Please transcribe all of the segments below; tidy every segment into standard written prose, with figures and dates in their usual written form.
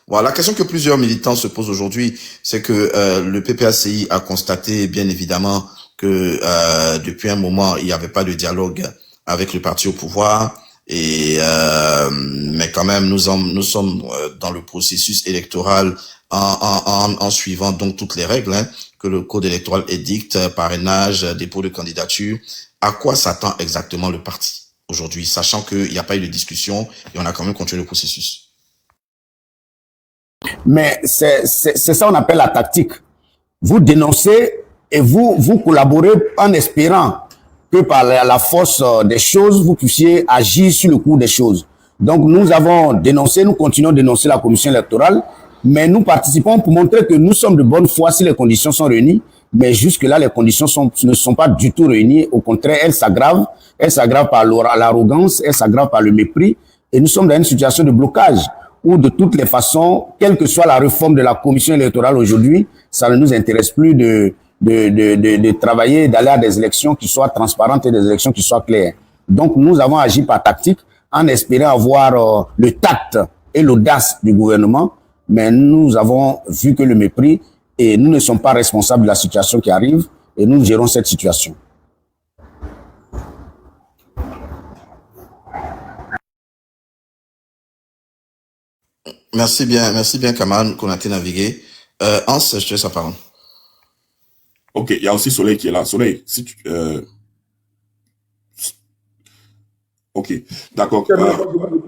Voilà, la question que plusieurs militants se posent aujourd'hui, c'est que le PPACI a constaté, bien évidemment, que depuis un moment, il n'y avait pas de dialogue avec le parti au pouvoir. Mais quand même, nous sommes dans le processus électoral en suivant donc toutes les règles que le code électoral édicte, parrainage, dépôt de candidature. À quoi s'attend exactement le parti aujourd'hui, sachant qu'il n'y a pas eu de discussion et on a quand même continué le processus? Mais c'est ça qu'on appelle la tactique. Vous dénoncez et vous collaborez en espérant que par la force des choses, vous puissiez agir sur le cours des choses. Donc nous avons dénoncé, nous continuons de dénoncer la commission électorale, mais nous participons pour montrer que nous sommes de bonne foi si les conditions sont réunies, mais jusque-là, les conditions ne sont pas du tout réunies. Au contraire, elles s'aggravent par l'arrogance, elles s'aggravent par le mépris, et nous sommes dans une situation de blocage où de toutes les façons, quelle que soit la réforme de la commission électorale aujourd'hui, ça ne nous intéresse plus de travailler, d'aller à des élections qui soient transparentes et des élections qui soient claires. Donc, nous avons agi par tactique en espérant avoir le tact et l'audace du gouvernement, mais nous avons vu que le mépris et nous ne sommes pas responsables de la situation qui arrive et nous gérons cette situation. Merci bien, camarade Konaté Navigué. Hans, je te laisse la parole. Ok, il y a aussi Soleil qui est là. Soleil, si tu... Ok, d'accord.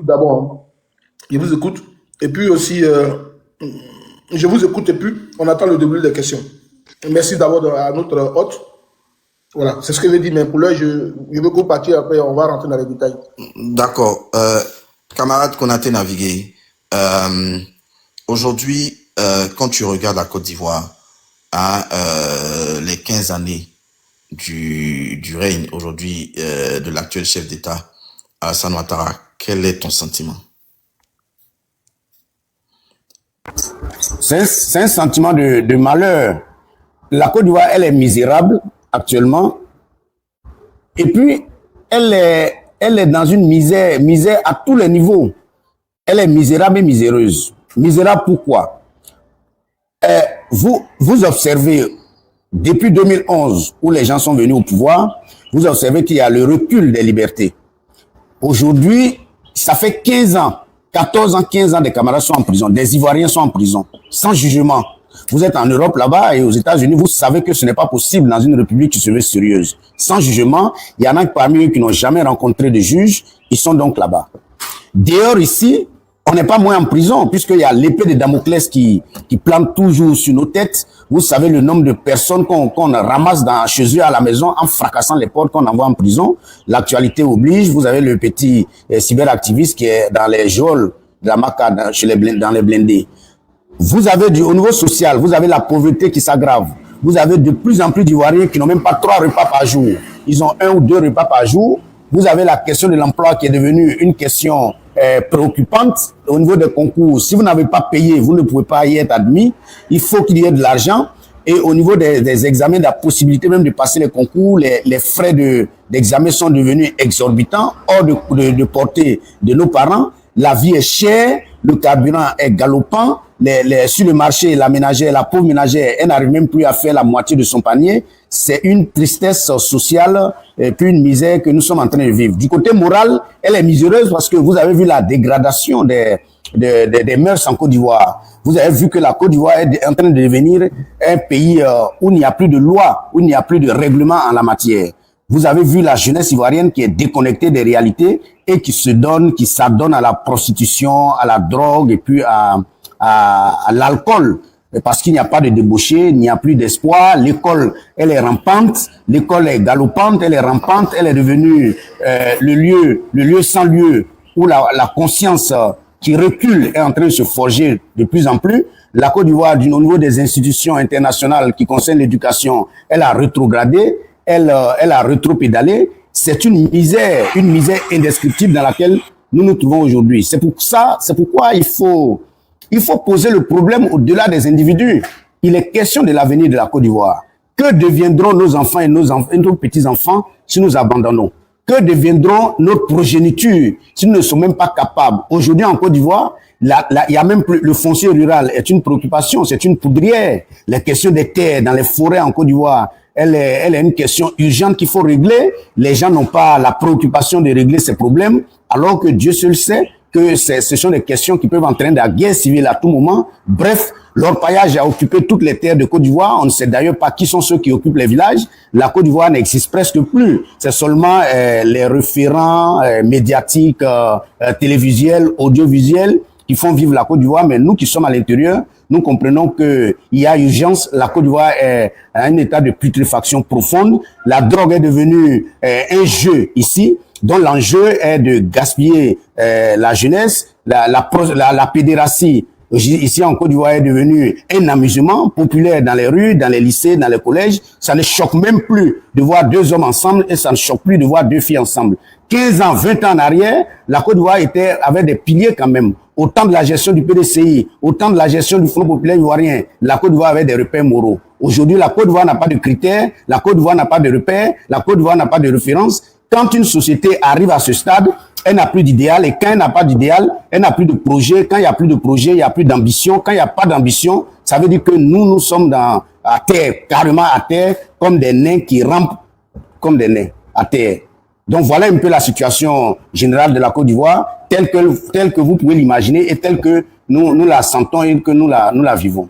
D'abord, je vous écoute. Et puis aussi, je vous écoute et puis on attend le début des questions. Merci d'abord à notre hôte. Voilà, c'est ce que je dis, mais pour l'heure, je veux qu'on partir, après on va rentrer dans les détails. D'accord. Camarade Konaté Navigué, aujourd'hui, quand tu regardes la Côte d'Ivoire, les 15 années du règne aujourd'hui de l'actuel chef d'État, Alassane Ouattara, quel est ton sentiment? C'est un sentiment de malheur. La Côte d'Ivoire, elle est misérable actuellement. Et puis, elle est dans une misère à tous les niveaux. Elle est misérable et miséreuse. Misérable pourquoi? Vous observez, depuis 2011, où les gens sont venus au pouvoir, vous observez qu'il y a le recul des libertés. Aujourd'hui, ça fait 15 ans, 14 ans, 15 ans, des camarades sont en prison, des Ivoiriens sont en prison, sans jugement. Vous êtes en Europe là-bas et aux États-Unis, vous savez que ce n'est pas possible dans une république qui se veut sérieuse. Sans jugement, il y en a parmi eux qui n'ont jamais rencontré de juge, ils sont donc là-bas. Dehors ici, on n'est pas moins en prison, puisqu'il y a l'épée de Damoclès qui plane toujours sur nos têtes. Vous savez le nombre de personnes qu'on ramasse chez eux à la maison en fracassant les portes, qu'on envoie en prison. L'actualité oblige. Vous avez le petit cyberactiviste qui est dans les geôles de la Maca, dans les blindés. Vous avez au niveau social, vous avez la pauvreté qui s'aggrave. Vous avez de plus en plus d'Ivoiriens qui n'ont même pas 3 repas par jour. Ils ont 1 ou 2 repas par jour. Vous avez la question de l'emploi qui est devenue une question préoccupante au niveau des concours. Si vous n'avez pas payé, vous ne pouvez pas y être admis. Il faut qu'il y ait de l'argent. Et au niveau des examens, de la possibilité même de passer les concours, les frais d'examen sont devenus exorbitants, hors de portée de nos parents. La vie est chère, le carburant est galopant. Sur le marché, la ménagère, la pauvre ménagère, elle n'arrive même plus à faire la moitié de son panier. C'est une tristesse sociale et puis une misère que nous sommes en train de vivre. Du côté moral, elle est miséreuse parce que vous avez vu la dégradation des mœurs en Côte d'Ivoire. Vous avez vu que la Côte d'Ivoire est en train de devenir un pays où il n'y a plus de loi, où il n'y a plus de règlement en la matière. Vous avez vu la jeunesse ivoirienne qui est déconnectée des réalités et qui s'adonne à la prostitution, à la drogue et puis à l'alcool, parce qu'il n'y a pas de débauché, il n'y a plus d'espoir. L'école, elle est rampante, l'école est galopante, elle est rampante, elle est devenue le lieu sans lieu où la conscience qui recule est en train de se forger de plus en plus. La Côte d'Ivoire, au niveau des institutions internationales qui concernent l'éducation, elle a rétrogradé, elle a rétropédalé. C'est une misère indescriptible dans laquelle nous nous trouvons aujourd'hui. C'est pourquoi il faut poser le problème au-delà des individus. Il est question de l'avenir de la Côte d'Ivoire. Que deviendront nos enfants et nos petits-enfants si nous abandonnons? que deviendront notre progéniture si nous ne sommes même pas capables? Aujourd'hui, en Côte d'Ivoire, il y a même plus, le foncier rural est une préoccupation, c'est une poudrière. La question des terres dans les forêts en Côte d'Ivoire, elle est une question urgente qu'il faut régler. Les gens n'ont pas la préoccupation de régler ces problèmes, alors que Dieu seul sait que ce sont des questions qui peuvent entraîner la guerre civile à tout moment. Bref, l'orpaillage a occupé toutes les terres de Côte d'Ivoire. On ne sait d'ailleurs pas qui sont ceux qui occupent les villages. La Côte d'Ivoire n'existe presque plus. C'est seulement les référents médiatiques, télévisuels, audiovisuels qui font vivre la Côte d'Ivoire. Mais nous qui sommes à l'intérieur, nous comprenons qu'il y a urgence. La Côte d'Ivoire est à un état de putréfaction profonde. La drogue est devenue un jeu ici, dont l'enjeu est de gaspiller la jeunesse. La pédératie ici en Côte d'Ivoire est devenue un amusement populaire dans les rues, dans les lycées, dans les collèges. Ça ne choque même plus de voir deux hommes ensemble et ça ne choque plus de voir deux filles ensemble. 15 ans, 20 ans en arrière, la Côte d'Ivoire avait des piliers quand même. Au temps de la gestion du PDCI, au temps de la gestion du Front populaire ivoirien, la Côte d'Ivoire avait des repères moraux. Aujourd'hui, la Côte d'Ivoire n'a pas de critères, la Côte d'Ivoire n'a pas de repères, la Côte d'Ivoire n'a pas de référence. Quand une société arrive à ce stade, elle n'a plus d'idéal, et quand elle n'a pas d'idéal, elle n'a plus de projet. Quand il n'y a plus de projet, il n'y a plus d'ambition. Quand il n'y a pas d'ambition, ça veut dire que nous sommes à terre, carrément à terre, comme des nains qui rampent comme des nains à terre. Donc voilà un peu la situation générale de la Côte d'Ivoire, telle que vous pouvez l'imaginer et telle que nous la sentons et que nous la vivons.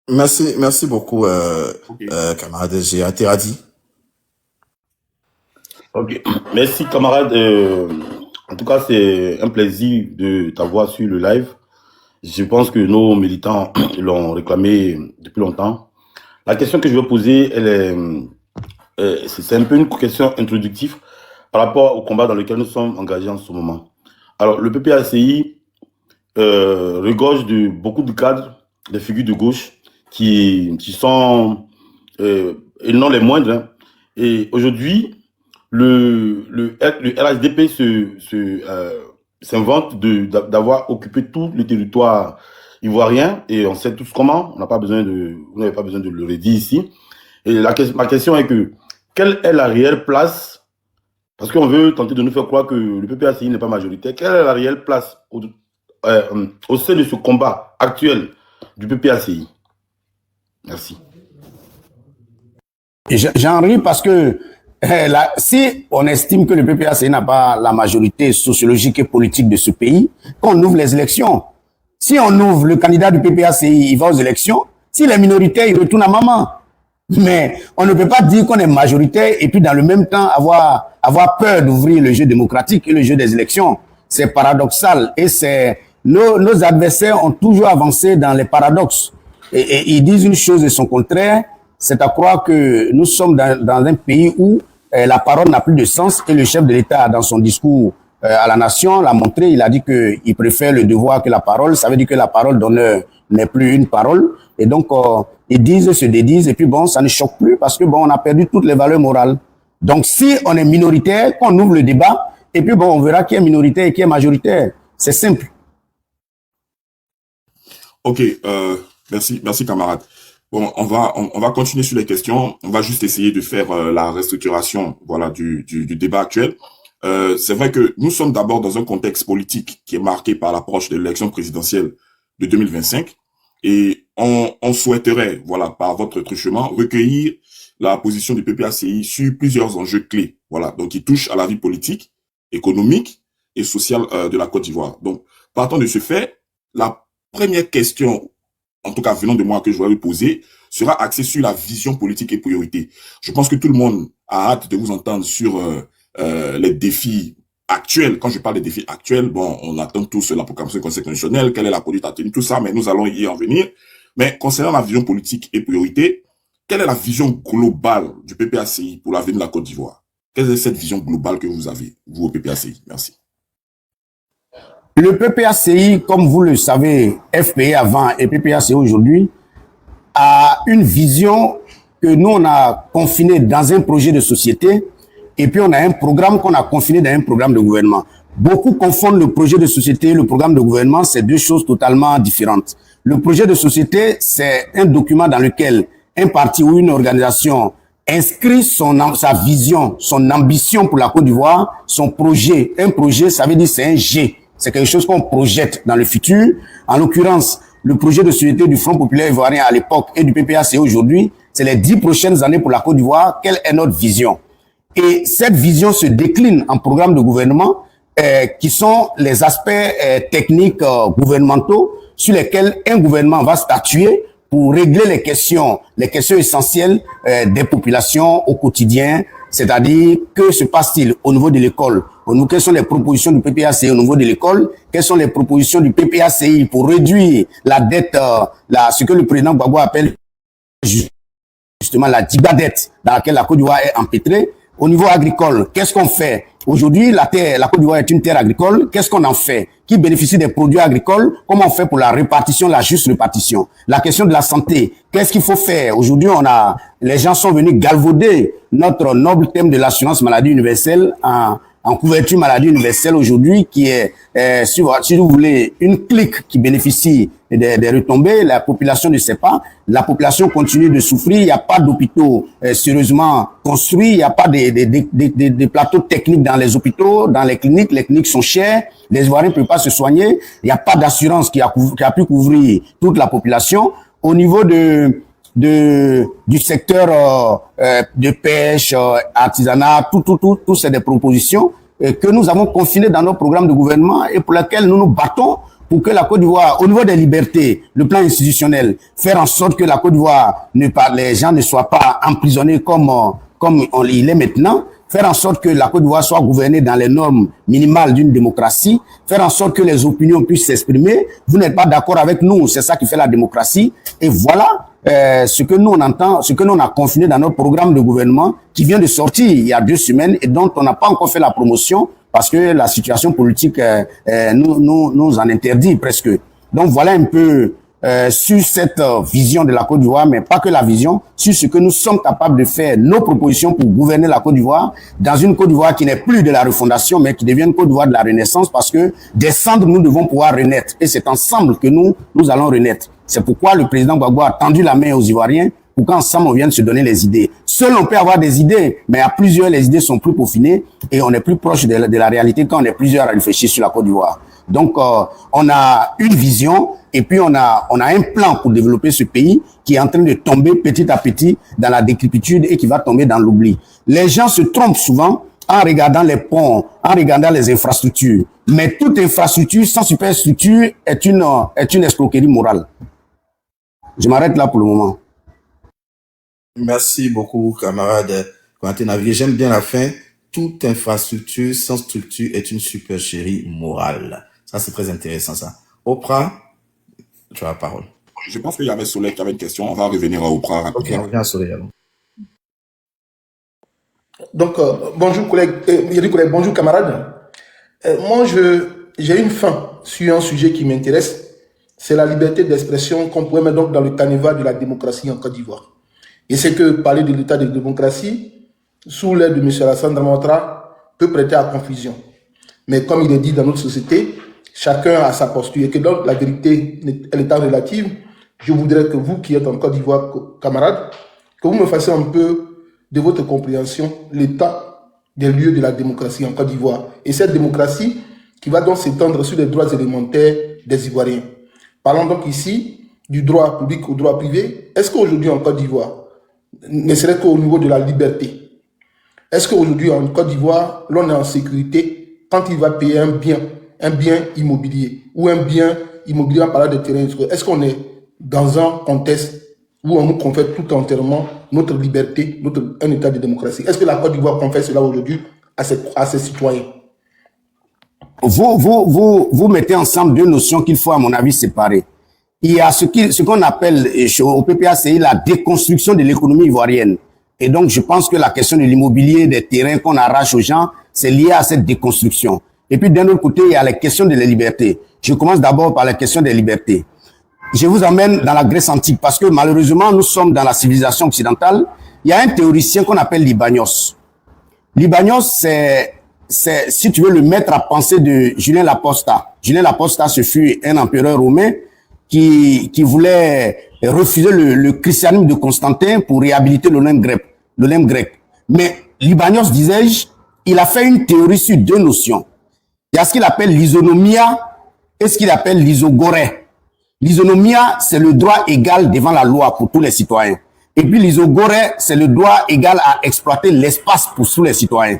Merci beaucoup, camarade G.A. Teradi. Ok, merci camarade. En tout cas, c'est un plaisir de t'avoir sur le live. Je pense que nos militants l'ont réclamé depuis longtemps. La question que je veux poser, c'est un peu une question introductive par rapport au combat dans lequel nous sommes engagés en ce moment. Alors, le PPACI regorge de beaucoup de cadres, des figures de gauche qui sont, et non les moindres, hein. Et aujourd'hui, le RHDP s'invente d'avoir occupé tout le territoire ivoirien, et on sait tous comment, vous n'avez pas besoin de le redire ici. Et ma question est que, quelle est la réelle place, parce qu'on veut tenter de nous faire croire que le PPACI n'est pas majoritaire, quelle est la réelle place au sein de ce combat actuel du PPACI? Merci. J'en ris parce que si on estime que le PPACI n'a pas la majorité sociologique et politique de ce pays, qu'on ouvre les élections. Si on ouvre le candidat du PPACI, il va aux élections. S'il est minoritaire, il retourne à maman. Mais on ne peut pas dire qu'on est majoritaire et puis dans le même temps avoir peur d'ouvrir le jeu démocratique et le jeu des élections. C'est paradoxal et nos adversaires ont toujours avancé dans les paradoxes. Et ils disent une chose et son contraire. C'est à croire que nous sommes dans un pays où la parole n'a plus de sens et le chef de l'État, dans son discours à la nation, l'a montré. Il a dit qu'il préfère le devoir que la parole. Ça veut dire que la parole d'honneur n'est plus une parole. Et donc, ils disent, se dédisent, et puis bon, ça ne choque plus parce que bon, on a perdu toutes les valeurs morales. Donc, si on est minoritaire, qu'on ouvre le débat, et puis bon, on verra qui est minoritaire et qui est majoritaire. C'est simple. Ok, merci camarade. Bon, on va continuer sur les questions. On va juste essayer de faire la restructuration, voilà, du débat actuel. C'est vrai que nous sommes d'abord dans un contexte politique qui est marqué par l'approche de l'élection présidentielle de 2025, et on souhaiterait, voilà, par votre truchement, recueillir la position du PPACI sur plusieurs enjeux clés, voilà, donc qui touchent à la vie politique, économique et sociale de la Côte d'Ivoire. Donc, partant de ce fait, la première question, en tout cas venant de moi, que je voudrais vous poser, sera axée sur la vision politique et priorité. Je pense que tout le monde a hâte de vous entendre sur les défis actuels. Quand je parle des défis actuels, bon, on attend tous la proclamation du Conseil constitutionnel, quelle est la conduite à tenir, tout ça, mais nous allons y en venir. Mais concernant la vision politique et priorité, quelle est la vision globale du PPACI pour l'avenir de la Côte d'Ivoire? Quelle est cette vision globale que vous avez, vous, au PPACI? Merci. Le PPACI, comme vous le savez, FPE avant et PPACI aujourd'hui, a une vision que nous, on a confiné dans un projet de société, et puis on a un programme qu'on a confiné dans un programme de gouvernement. Beaucoup confondent le projet de société et le programme de gouvernement, c'est deux choses totalement différentes. Le projet de société, c'est un document dans lequel un parti ou une organisation inscrit sa vision, son ambition pour la Côte d'Ivoire, son projet. Un projet, ça veut dire c'est un G. C'est quelque chose qu'on projette dans le futur. En l'occurrence, le projet de société du Front populaire ivoirien à l'époque et du PPAC aujourd'hui, c'est les 10 prochaines années pour la Côte d'Ivoire. Quelle est notre vision? Et cette vision se décline en programmes de gouvernement qui sont les aspects techniques gouvernementaux sur lesquels un gouvernement va statuer pour régler les questions essentielles des populations au quotidien, c'est-à-dire que se passe-t-il au niveau de l'école, quelles sont les propositions du PPACI au niveau de l'école, quelles sont les propositions du PPACI pour réduire la dette, ce que le président Gbagbo appelle justement la gigadette dans laquelle la Côte d'Ivoire est empêtrée. Au niveau agricole, qu'est-ce qu'on fait? Aujourd'hui, la Côte d'Ivoire est une terre agricole. Qu'est-ce qu'on en fait? Qui bénéficie des produits agricoles? Comment on fait pour la répartition, la juste répartition? La question de la santé. Qu'est-ce qu'il faut faire? Aujourd'hui, les gens sont venus galvauder notre noble thème de l'assurance maladie universelle en couverture maladie universelle aujourd'hui, qui est, si vous voulez, une clique qui bénéficie des retombées. La population ne sait pas. La population continue de souffrir. Il n'y a pas d'hôpitaux sérieusement construits. Il n'y a pas des plateaux techniques dans les hôpitaux, dans les cliniques. Les cliniques sont chères. Les Ivoiriens ne peuvent pas se soigner. Il n'y a pas d'assurance qui a pu couvrir toute la population. Au niveau du secteur de pêche, artisanat, tout c'est des propositions que nous avons confinées dans nos programmes de gouvernement et pour lesquelles nous nous battons pour que la Côte d'Ivoire, au niveau des libertés, le plan institutionnel, faire en sorte que la Côte d'Ivoire, les gens ne soient pas emprisonnés comme il est maintenant, faire en sorte que la Côte d'Ivoire soit gouvernée dans les normes minimales d'une démocratie, faire en sorte que les opinions puissent s'exprimer. Vous n'êtes pas d'accord avec nous, c'est ça qui fait la démocratie. Et voilà ce que nous on entend, ce que nous on a confiné dans notre programme de gouvernement qui vient de sortir il y a 2 semaines et dont on n'a pas encore fait la promotion parce que la situation politique nous en interdit presque. Donc voilà un peu sur cette vision de la Côte d'Ivoire, mais pas que la vision, sur ce que nous sommes capables de faire, nos propositions pour gouverner la Côte d'Ivoire, dans une Côte d'Ivoire qui n'est plus de la refondation, mais qui devient une Côte d'Ivoire de la renaissance, parce que des cendres, nous devons pouvoir renaître. Et c'est ensemble que nous allons renaître. C'est pourquoi le président Gbagbo a tendu la main aux Ivoiriens pour qu'ensemble on vienne se donner les idées. Seul on peut avoir des idées, mais à plusieurs, les idées sont plus peaufinées et on est plus proche de la réalité quand on est plusieurs à réfléchir sur la Côte d'Ivoire. Donc, on a une vision et puis on a un plan pour développer ce pays qui est en train de tomber petit à petit dans la décrépitude et qui va tomber dans l'oubli. Les gens se trompent souvent en regardant les ponts, en regardant les infrastructures. Mais toute infrastructure sans superstructure est une escroquerie morale. Je m'arrête là pour le moment. Merci beaucoup, camarade Quentin Navier. J'aime bien la fin. Toute infrastructure sans structure est une supercherie morale. Ça, c'est très intéressant, ça. Oprah, tu as la parole. Je pense qu'il y avait Soleil qui avait une question. On va revenir à Oprah rapidement. Ok, on revient à Soleil alors. Donc, bonjour collègues, bonjour camarades. Moi, j'ai une fin sur un sujet qui m'intéresse. C'est la liberté d'expression qu'on pourrait mettre donc dans le canevas de la démocratie en Côte d'Ivoire. Et c'est que parler de l'état de démocratie, sous l'aide de M. Alassane Dramane peut prêter à confusion. Mais comme il est dit dans notre société, chacun a sa posture et que donc la vérité est l'état relative. Je voudrais que vous qui êtes en Côte d'Ivoire, camarades, que vous me fassiez un peu de votre compréhension l'état des lieux de la démocratie en Côte d'Ivoire. Et cette démocratie qui va donc s'étendre sur les droits élémentaires des Ivoiriens. Parlons donc ici du droit public au droit privé. Est-ce qu'aujourd'hui en Côte d'Ivoire, ne serait qu'au niveau de la liberté, est-ce qu'aujourd'hui en Côte d'Ivoire, l'on est en sécurité quand il va payer un bien immobilier ou un bien immobilier en parlant de terrain? Est-ce qu'on est dans un contexte où on nous confère tout entièrement notre liberté, un état de démocratie? Est-ce que la Côte d'Ivoire confère cela aujourd'hui à ses citoyens? Vous mettez ensemble 2 notions qu'il faut à mon avis séparer. Il y a ce qu'on appelle au PPACI la déconstruction de l'économie ivoirienne. Et donc, je pense que la question de l'immobilier, des terrains qu'on arrache aux gens, c'est lié à cette déconstruction. Et puis, d'un autre côté, il y a la question de la liberté. Je commence d'abord par la question des libertés. Je vous emmène dans la Grèce antique parce que malheureusement, nous sommes dans la civilisation occidentale. Il y a un théoricien qu'on appelle Libanios. Libanios, c'est, si tu veux, le maître à penser de Julien Laposta. Julien Laposta, ce fut un empereur romain qui voulait refuser le christianisme de Constantin pour réhabiliter l'honnête grec. le lemme grec. Mais Libanios, disais-je, il a fait une théorie sur deux notions. Il y a ce qu'il appelle l'isonomia et ce qu'il appelle l'isogorée. L'isonomia, c'est le droit égal devant la loi pour tous les citoyens. Et puis l'isogorée, c'est le droit égal à exploiter l'espace pour tous les citoyens.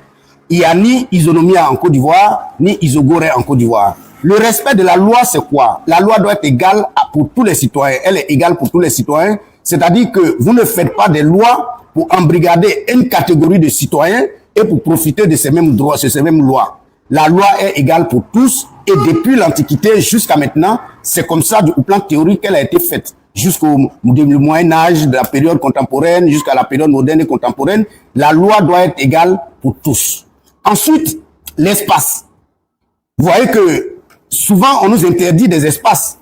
Il n'y a ni isonomia en Côte d'Ivoire, ni isogorée en Côte d'Ivoire. Le respect de la loi, c'est quoi? La loi doit être égale pour tous les citoyens. Elle est égale pour tous les citoyens. C'est-à-dire que vous ne faites pas des lois pour embrigader une catégorie de citoyens et pour profiter de ces mêmes droits, de ces mêmes lois. La loi est égale pour tous et depuis l'Antiquité jusqu'à maintenant, c'est comme ça au plan théorique qu'elle a été faite. Jusqu'au Moyen-Âge, de la période contemporaine, jusqu'à la période moderne et contemporaine, la loi doit être égale pour tous. Ensuite, l'espace. Vous voyez que souvent, on nous interdit des espaces.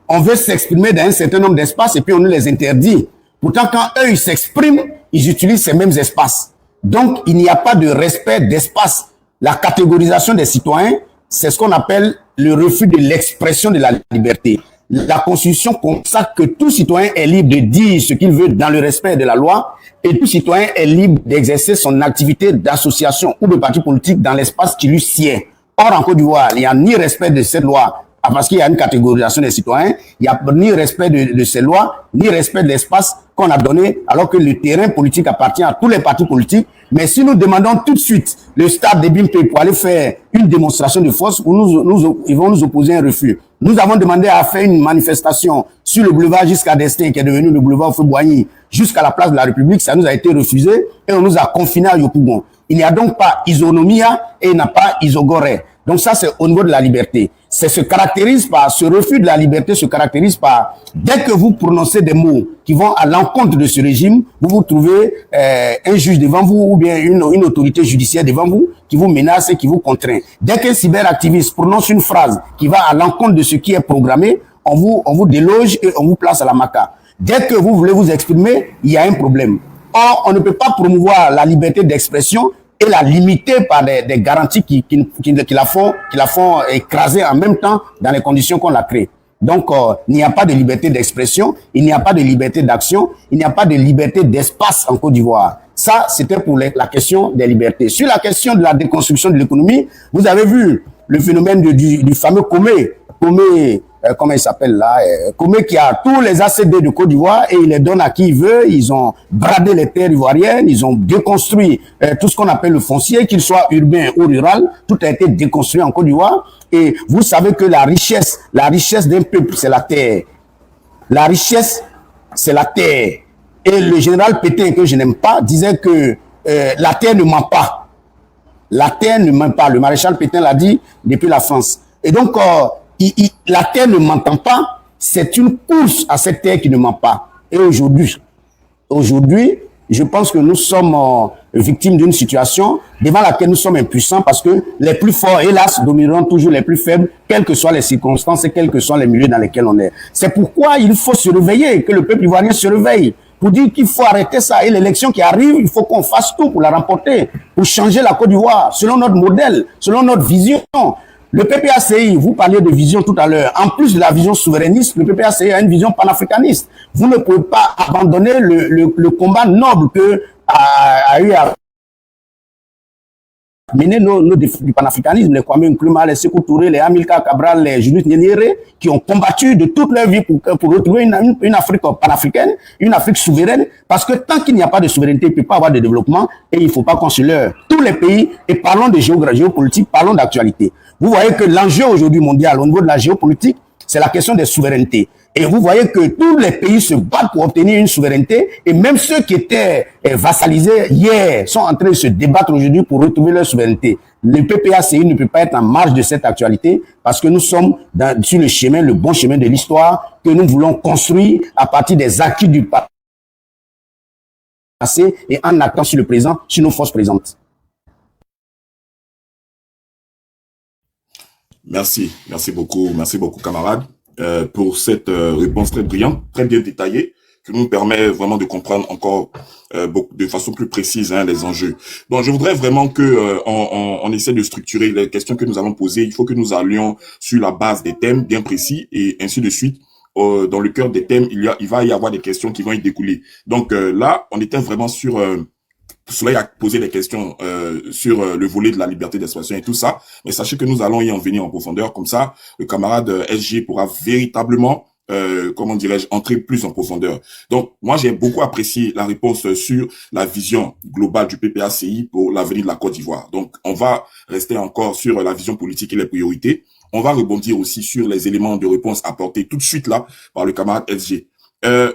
On veut s'exprimer dans un certain nombre d'espaces et puis on nous les interdit. Pourtant, quand eux, ils s'expriment, ils utilisent ces mêmes espaces. Donc, il n'y a pas de respect d'espace. La catégorisation des citoyens, c'est ce qu'on appelle le refus de l'expression de la liberté. La Constitution consacre que tout citoyen est libre de dire ce qu'il veut dans le respect de la loi et tout citoyen est libre d'exercer son activité d'association ou de parti politique dans l'espace qui lui sied. Or, en Côte d'Ivoire, il n'y a ni respect de cette loi parce qu'il y a une catégorisation des citoyens, il n'y a ni respect de ces lois, ni respect de l'espace qu'on a donné, alors que le terrain politique appartient à tous les partis politiques. Mais si nous demandons tout de suite le stade de Bimpe pour aller faire une démonstration de force, ils vont nous opposer un refus. Nous avons demandé à faire une manifestation sur le boulevard Giscard d'Estaing, qui est devenu le boulevard Feu-Boigny, jusqu'à la place de la République. Ça nous a été refusé et on nous a confinés à Yopougon. Il n'y a donc pas isonomia et il n'y a pas isogorée. Donc ça, c'est au niveau de la liberté. Ce refus de la liberté se caractérise par, dès que vous prononcez des mots qui vont à l'encontre de ce régime, vous trouvez un juge devant vous ou bien une autorité judiciaire devant vous qui vous menace et qui vous contraint. Dès qu'un cyberactiviste prononce une phrase qui va à l'encontre de ce qui est programmé, on vous déloge et on vous place à la maca. Dès que vous voulez vous exprimer, il y a un problème. Or, on ne peut pas promouvoir la liberté d'expression et la limiter par des garanties qui la font écraser en même temps dans les conditions qu'on a créées. Donc, il n'y a pas de liberté d'expression, il n'y a pas de liberté d'action, il n'y a pas de liberté d'espace en Côte d'Ivoire. Ça, c'était pour la question des libertés. Sur la question de la déconstruction de l'économie, vous avez vu le phénomène du fameux Comé, comment il s'appelle là, Comé qui a tous les ACD de Côte d'Ivoire et il les donne à qui il veut. Ils ont bradé les terres ivoiriennes, ils ont déconstruit tout ce qu'on appelle le foncier, qu'il soit urbain ou rural, tout a été déconstruit en Côte d'Ivoire. Et vous savez que la richesse d'un peuple, c'est la terre. La richesse, c'est la terre. Et le général Pétain, que je n'aime pas, disait que la terre ne ment pas. La terre ne ment pas. Le maréchal Pétain l'a dit depuis la France. Et donc, la terre ne m'entend pas, c'est une course à cette terre qui ne ment pas. Et aujourd'hui, je pense que nous sommes victimes d'une situation devant laquelle nous sommes impuissants parce que les plus forts, hélas, domineront toujours les plus faibles, quelles que soient les circonstances et quels que soient les milieux dans lesquels on est. C'est pourquoi il faut se réveiller, que le peuple ivoirien se réveille, pour dire qu'il faut arrêter ça. Et l'élection qui arrive, il faut qu'on fasse tout pour la remporter, pour changer la Côte d'Ivoire, selon notre modèle, selon notre vision. Le PPACI, vous parliez de vision tout à l'heure. En plus de la vision souverainiste, le PPACI a une vision panafricaniste. Vous ne pouvez pas abandonner le combat noble que a eu à mener nos défis du panafricanisme, les Kwame Nkrumah, les Sékou Touré, les Amilcar Cabral, les Julius Nyerere, qui ont combattu de toute leur vie pour retrouver une Afrique panafricaine, une Afrique souveraine, parce que tant qu'il n'y a pas de souveraineté, il ne peut pas avoir de développement et il ne faut pas qu'on se leurre. Tous les pays, et parlons de géopolitique, parlons d'actualité. Vous voyez que l'enjeu aujourd'hui mondial au niveau de la géopolitique, c'est la question des souverainetés. Et vous voyez que tous les pays se battent pour obtenir une souveraineté et même ceux qui étaient vassalisés hier sont en train de se débattre aujourd'hui pour retrouver leur souveraineté. Le PPACI ne peut pas être en marge de cette actualité parce que nous sommes sur le chemin, le bon chemin de l'histoire que nous voulons construire à partir des acquis du passé et en actant sur le présent, sur nos forces présentes. Merci beaucoup, camarade, pour cette réponse très brillante, très bien détaillée, qui nous permet vraiment de comprendre encore de façon plus précise les enjeux. Donc, je voudrais vraiment que on essaie de structurer les questions que nous allons poser. Il faut que nous allions sur la base des thèmes bien précis et ainsi de suite. Dans le cœur des thèmes, il va y avoir des questions qui vont y découler. Donc là, on était vraiment sur Soleil a posé des questions sur le volet de la liberté d'expression et tout ça, mais sachez que nous allons y en venir en profondeur, comme ça, le camarade SG pourra véritablement comment dirais-je, entrer plus en profondeur. Donc, moi, j'ai beaucoup apprécié la réponse sur la vision globale du PPACI pour l'avenir de la Côte d'Ivoire. Donc, on va rester encore sur la vision politique et les priorités. On va rebondir aussi sur les éléments de réponse apportés tout de suite là par le camarade SG. Je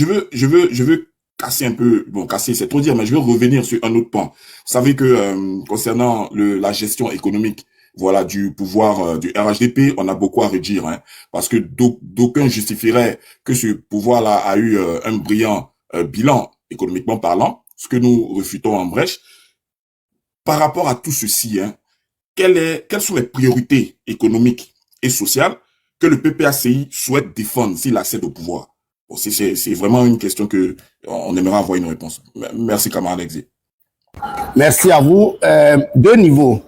veux casser un peu, bon, casser, c'est trop dire, mais je veux revenir sur un autre point. Vous savez que concernant la gestion économique, voilà, du pouvoir du RHDP, on a beaucoup à redire, hein, parce que d'aucuns justifieraient que ce pouvoir-là a eu un brillant bilan économiquement parlant, ce que nous refutons en brèche. Par rapport à tout ceci, hein, quelles sont les priorités économiques et sociales que le PPACI souhaite défendre s'il accède au pouvoir? Bon, c'est vraiment une question que on aimerait avoir une réponse. Merci, camarade Exé. Merci à vous. Deux niveaux.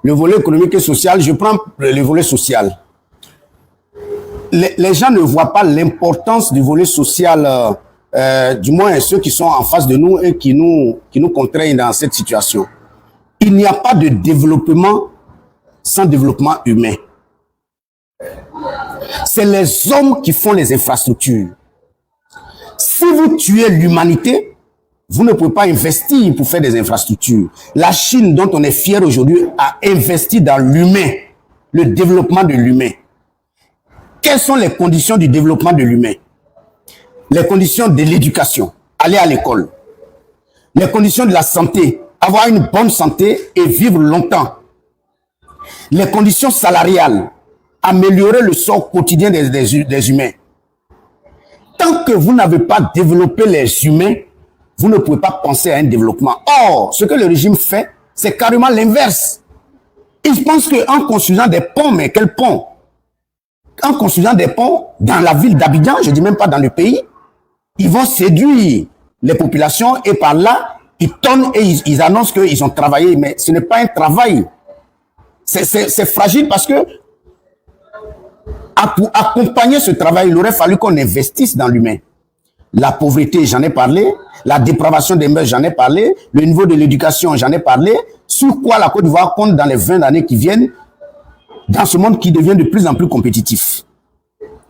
Le volet économique et social, je prends le volet social. Les gens ne voient pas l'importance du volet social, du moins ceux qui sont en face de nous et qui nous contraignent dans cette situation. Il n'y a pas de développement sans développement humain. C'est les hommes qui font les infrastructures. Si vous tuez l'humanité, vous ne pouvez pas investir pour faire des infrastructures. La Chine, dont on est fier aujourd'hui, a investi dans l'humain, le développement de l'humain. Quelles sont les conditions du développement de l'humain? Les conditions de l'éducation, aller à l'école. Les conditions de la santé, avoir une bonne santé et vivre longtemps. Les conditions salariales, améliorer le sort quotidien des humains. Tant que vous n'avez pas développé les humains, vous ne pouvez pas penser à un développement. Or, ce que le régime fait, c'est carrément l'inverse. Ils pensent qu'en construisant des ponts, mais quels ponts? En construisant des ponts dans la ville d'Abidjan, je ne dis même pas dans le pays, ils vont séduire les populations et par là, ils tonnent et ils annoncent qu'ils ont travaillé. Mais ce n'est pas un travail. C'est fragile parce que pour accompagner ce travail, il aurait fallu qu'on investisse dans l'humain. La pauvreté, j'en ai parlé. La dépravation des mœurs, j'en ai parlé. Le niveau de l'éducation, j'en ai parlé. Sur quoi la Côte d'Ivoire compte dans les 20 années qui viennent, dans ce monde qui devient de plus en plus compétitif.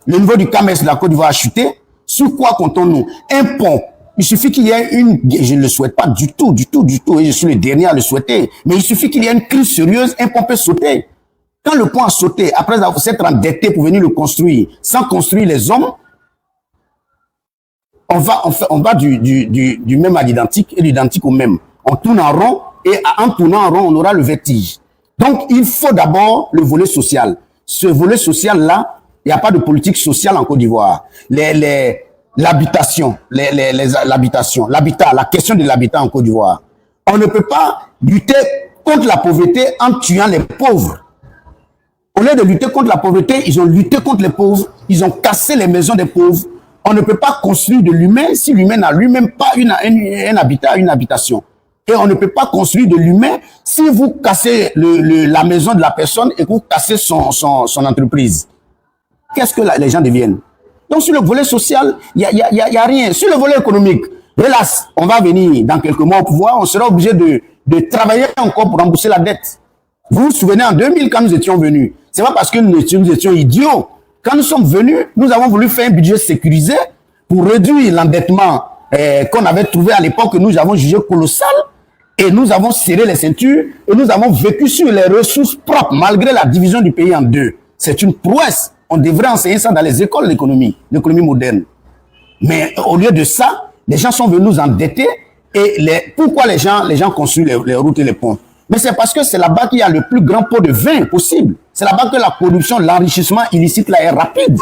Le niveau du commerce de la Côte d'Ivoire a chuté. Sur quoi comptons-nous? Un pont. Il suffit qu'il y ait je ne le souhaite pas du tout, et je suis le dernier à le souhaiter, mais il suffit qu'il y ait une crise sérieuse, un pont peut sauter. Quand le pont a sauté, après s'être endetté pour venir le construire, sans construire les hommes, on va du même à l'identique et l'identique au même. On tourne en rond et en tournant en rond, on aura le vertige. Donc, il faut d'abord le volet social. Ce volet social-là, il n'y a pas de politique sociale en Côte d'Ivoire. L'habitation, l'habitat, la question de l'habitat en Côte d'Ivoire. On ne peut pas lutter contre la pauvreté en tuant les pauvres. Au lieu de lutter contre la pauvreté, ils ont lutté contre les pauvres, ils ont cassé les maisons des pauvres. On ne peut pas construire de l'humain si l'humain n'a lui-même pas un habitat, une habitation. Et on ne peut pas construire de l'humain si vous cassez la maison de la personne et que vous cassez son entreprise. Qu'est-ce que les gens deviennent? Donc sur le volet social, il y a rien. Sur le volet économique, hélas, on va venir dans quelques mois au pouvoir, on sera obligé de travailler encore pour rembourser la dette. Vous vous souvenez en 2000 quand nous étions venus, c'est pas parce que nous étions idiots. Quand nous sommes venus, nous avons voulu faire un budget sécurisé pour réduire l'endettement qu'on avait trouvé à l'époque que nous avons jugé colossal. Et nous avons serré les ceintures et nous avons vécu sur les ressources propres malgré la division du pays en deux. C'est une prouesse. On devrait enseigner ça dans les écoles l'économie moderne. Mais au lieu de ça, les gens sont venus nous endetter. Et pourquoi les gens construisent les routes et les ponts? Mais c'est parce que c'est là-bas qu'il y a le plus grand pot de vin possible. C'est là-bas que la corruption, l'enrichissement illicite là est rapide.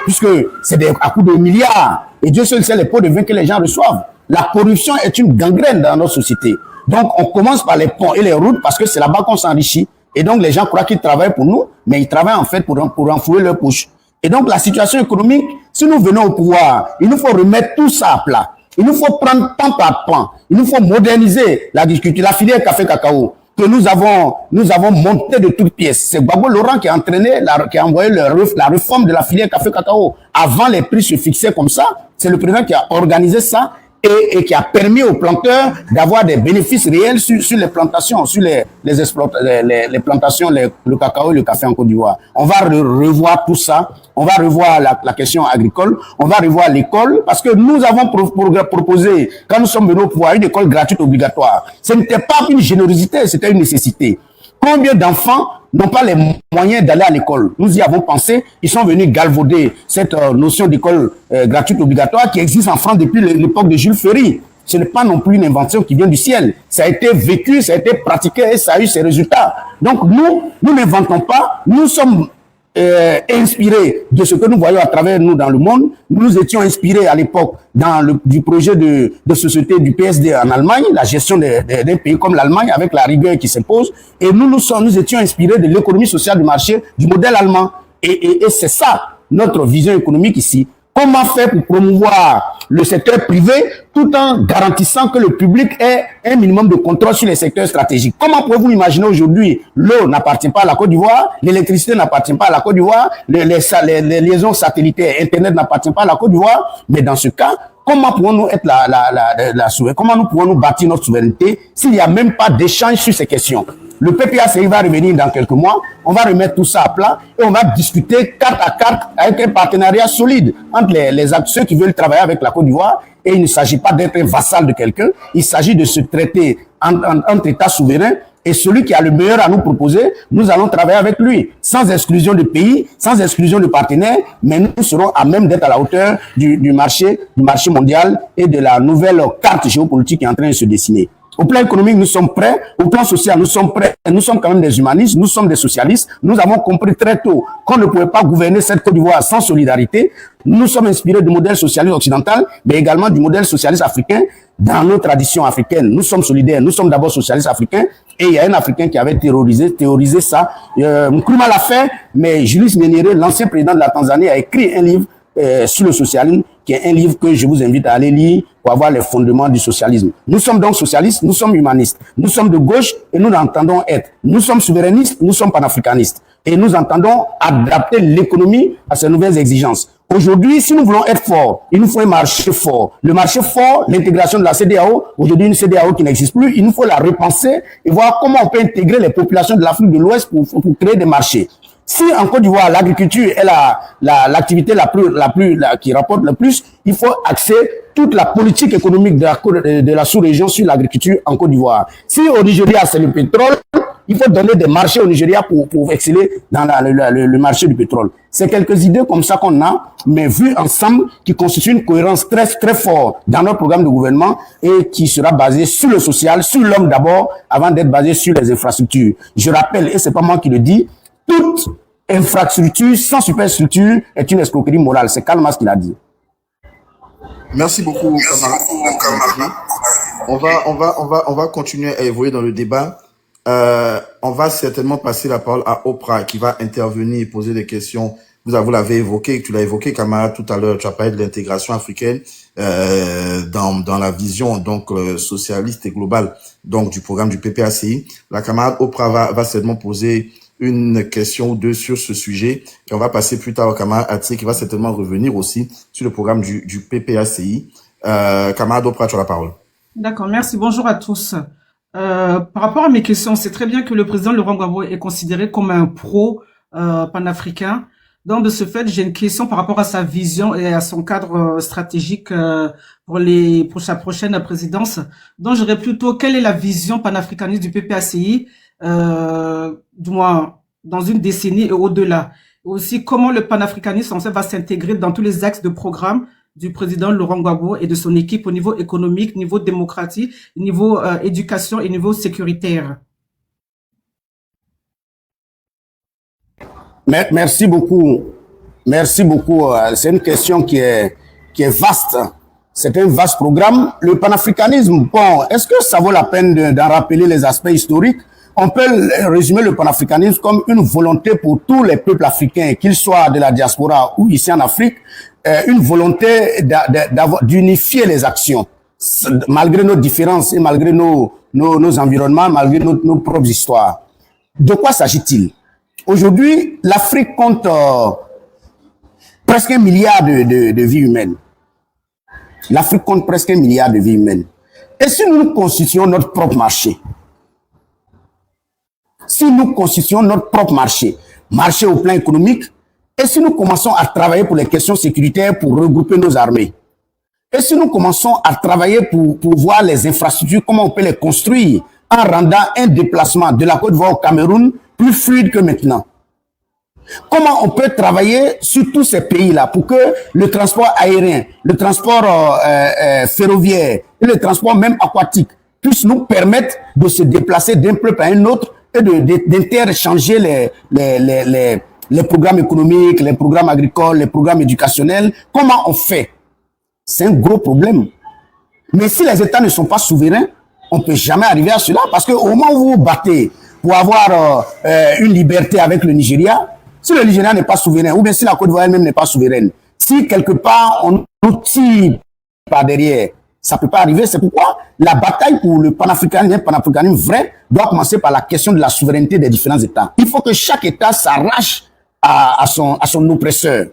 Puisque c'est à coups de milliards. Et Dieu seul sait les pots de vin que les gens reçoivent. La corruption est une gangrène dans notre société. Donc on commence par les ponts et les routes parce que c'est là-bas qu'on s'enrichit. Et donc les gens croient qu'ils travaillent pour nous, mais ils travaillent en fait pour renflouer leur poche. Et donc la situation économique, si nous venons au pouvoir, il nous faut remettre tout ça à plat. Il nous faut prendre pan par pan. Il nous faut moderniser l'agriculture, la filière café-cacao que nous avons monté de toutes pièces. C'est Gbagbo Laurent qui a envoyé la réforme de la filière café-cacao. Avant, les prix se fixaient comme ça. C'est le président qui a organisé ça. et qui a permis aux planteurs d'avoir des bénéfices réels sur les plantations, sur les plantations, le cacao et le café en Côte d'Ivoire. On va revoir tout ça, on va revoir la question agricole, on va revoir l'école, parce que nous avons proposé, quand nous sommes venus au pouvoir, une école gratuite obligatoire. Ce n'était pas une générosité, c'était une nécessité. Combien d'enfants n'ont pas les moyens d'aller à l'école? Nous y avons pensé, ils sont venus galvauder cette notion d'école gratuite obligatoire qui existe en France depuis l'époque de Jules Ferry. Ce n'est pas non plus une invention qui vient du ciel. Ça a été vécu, ça a été pratiqué et ça a eu ses résultats. Donc nous n'inventons pas, nous sommes inspirés de ce que nous voyons à travers nous dans le monde. Nous étions inspirés à l'époque du projet de société du PSD en Allemagne, la gestion des pays comme l'Allemagne avec la rigueur qui s'impose. Et nous étions inspirés de l'économie sociale du marché, du modèle allemand. Et c'est ça notre vision économique ici. Comment faire pour promouvoir le secteur privé tout en garantissant que le public ait un minimum de contrôle sur les secteurs stratégiques? Comment pouvez-vous imaginer aujourd'hui, l'eau n'appartient pas à la Côte d'Ivoire, l'électricité n'appartient pas à la Côte d'Ivoire, les liaisons satellitaires, Internet n'appartient pas à la Côte d'Ivoire? Mais dans ce cas, comment pouvons-nous être comment nous pouvons nous bâtir notre souveraineté s'il n'y a même pas d'échange sur ces questions? Le PPACI va revenir dans quelques mois, on va remettre tout ça à plat et on va discuter carte à carte avec un partenariat solide entre les acteurs qui veulent travailler avec la Côte d'Ivoire. Et il ne s'agit pas d'être un vassal de quelqu'un, il s'agit de se traiter entre États souverains. Et celui qui a le meilleur à nous proposer, nous allons travailler avec lui, sans exclusion de pays, sans exclusion de partenaires, mais nous serons à même d'être à la hauteur du marché mondial et de la nouvelle carte géopolitique qui est en train de se dessiner. Au plan économique, nous sommes prêts. Au plan social, nous sommes prêts. Nous sommes quand même des humanistes. Nous sommes des socialistes. Nous avons compris très tôt qu'on ne pouvait pas gouverner cette Côte d'Ivoire sans solidarité. Nous sommes inspirés du modèle socialiste occidental, mais également du modèle socialiste africain. Dans nos traditions africaines, nous sommes solidaires. Nous sommes d'abord socialistes africains. Et il y a un Africain qui avait théorisé ça. Nkrumah l'a fait, mais Julius Nyerere, l'ancien président de la Tanzanie, a écrit un livre sur le socialisme, qui est un livre que je vous invite à aller lire pour avoir les fondements du socialisme. Nous sommes donc socialistes, nous sommes humanistes, nous sommes de gauche et nous entendons être. Nous sommes souverainistes, nous sommes panafricanistes. Et nous entendons adapter l'économie à ces nouvelles exigences. Aujourd'hui, si nous voulons être forts, il nous faut un marché fort. Le marché fort, l'intégration de la CEDEAO, aujourd'hui une CEDEAO qui n'existe plus, il nous faut la repenser et voir comment on peut intégrer les populations de l'Afrique de l'Ouest pour créer des marchés. Si en Côte d'Ivoire, l'agriculture est l'activité qui rapporte le plus, il faut axer toute la politique économique de la sous-région sur l'agriculture en Côte d'Ivoire. Si au Nigeria, c'est le pétrole, il faut donner des marchés au Nigeria pour exceller dans le marché du pétrole. C'est quelques idées comme ça qu'on a, mais vues ensemble, qui constituent une cohérence très, très forte dans notre programme de gouvernement et qui sera basé sur le social, sur l'homme d'abord, avant d'être basé sur les infrastructures. Je rappelle, et c'est pas moi qui le dis, toute infrastructure sans superstructure est une escroquerie morale. C'est Karl Marx qui l'a dit. Merci beaucoup, camarade. On va continuer à évoluer dans le débat. On va certainement passer la parole à Oprah qui va intervenir et poser des questions. Vous l'avez évoqué, tu l'as évoqué, camarade, tout à l'heure. Tu as parlé de l'intégration africaine dans la vision donc socialiste et globale donc du programme du PPACI. La camarade Oprah va certainement poser une question ou deux sur ce sujet et on va passer plus tard au camarade Atsé qui va certainement revenir aussi sur le programme du PPACI. Camarade Oprah, tu as la parole. D'accord, merci. Bonjour à tous. Par rapport à mes questions, c'est très bien que le président Laurent Gbagbo est considéré comme un pro panafricain. Donc, de ce fait, j'ai une question par rapport à sa vision et à son cadre stratégique pour sa prochaine présidence. Donc, j'aurais plutôt, quelle est la vision panafricaniste du PPACI, du moins dans une décennie et au-delà. Et aussi, comment le panafricanisme en fait va s'intégrer dans tous les axes de programme du président Laurent Gbagbo et de son équipe au niveau économique, niveau démocratique, niveau éducation et niveau sécuritaire. Merci beaucoup. Merci beaucoup. C'est une question qui est vaste. C'est un vaste programme. Le panafricanisme, bon, est-ce que ça vaut la peine d'en rappeler les aspects historiques? On peut résumer le panafricanisme comme une volonté pour tous les peuples africains, qu'ils soient de la diaspora ou ici en Afrique, une volonté d'unifier les actions, malgré nos différences et malgré nos environnements, malgré nos propres histoires. De quoi s'agit-il? Aujourd'hui, l'Afrique compte presque 1 milliard de vies humaines. L'Afrique compte presque 1 milliard de vies humaines. Et si nous constituons notre propre marché, marché au plan économique, et si nous commençons à travailler pour les questions sécuritaires, pour regrouper nos armées, et si nous commençons à travailler pour voir les infrastructures, comment on peut les construire, en rendant un déplacement de la Côte d'Ivoire au Cameroun plus fluide que maintenant. Comment on peut travailler sur tous ces pays-là pour que le transport aérien, le transport ferroviaire et le transport même aquatique puissent nous permettre de se déplacer d'un peuple à un autre et d'interchanger les programmes économiques, les programmes agricoles, les programmes éducationnels. Comment on fait? C'est un gros problème. Mais si les États ne sont pas souverains, on ne peut jamais arriver à cela, parce qu'au moment où vous vous battez pour avoir une liberté avec le Nigeria, si le Nigeria n'est pas souverain, ou bien si la Côte d'Ivoire elle-même n'est pas souveraine, si quelque part on nous tire par derrière, ça ne peut pas arriver. C'est pourquoi la bataille pour le panafricanisme vrai doit commencer par la question de la souveraineté des différents États. Il faut que chaque État s'arrache à son oppresseur,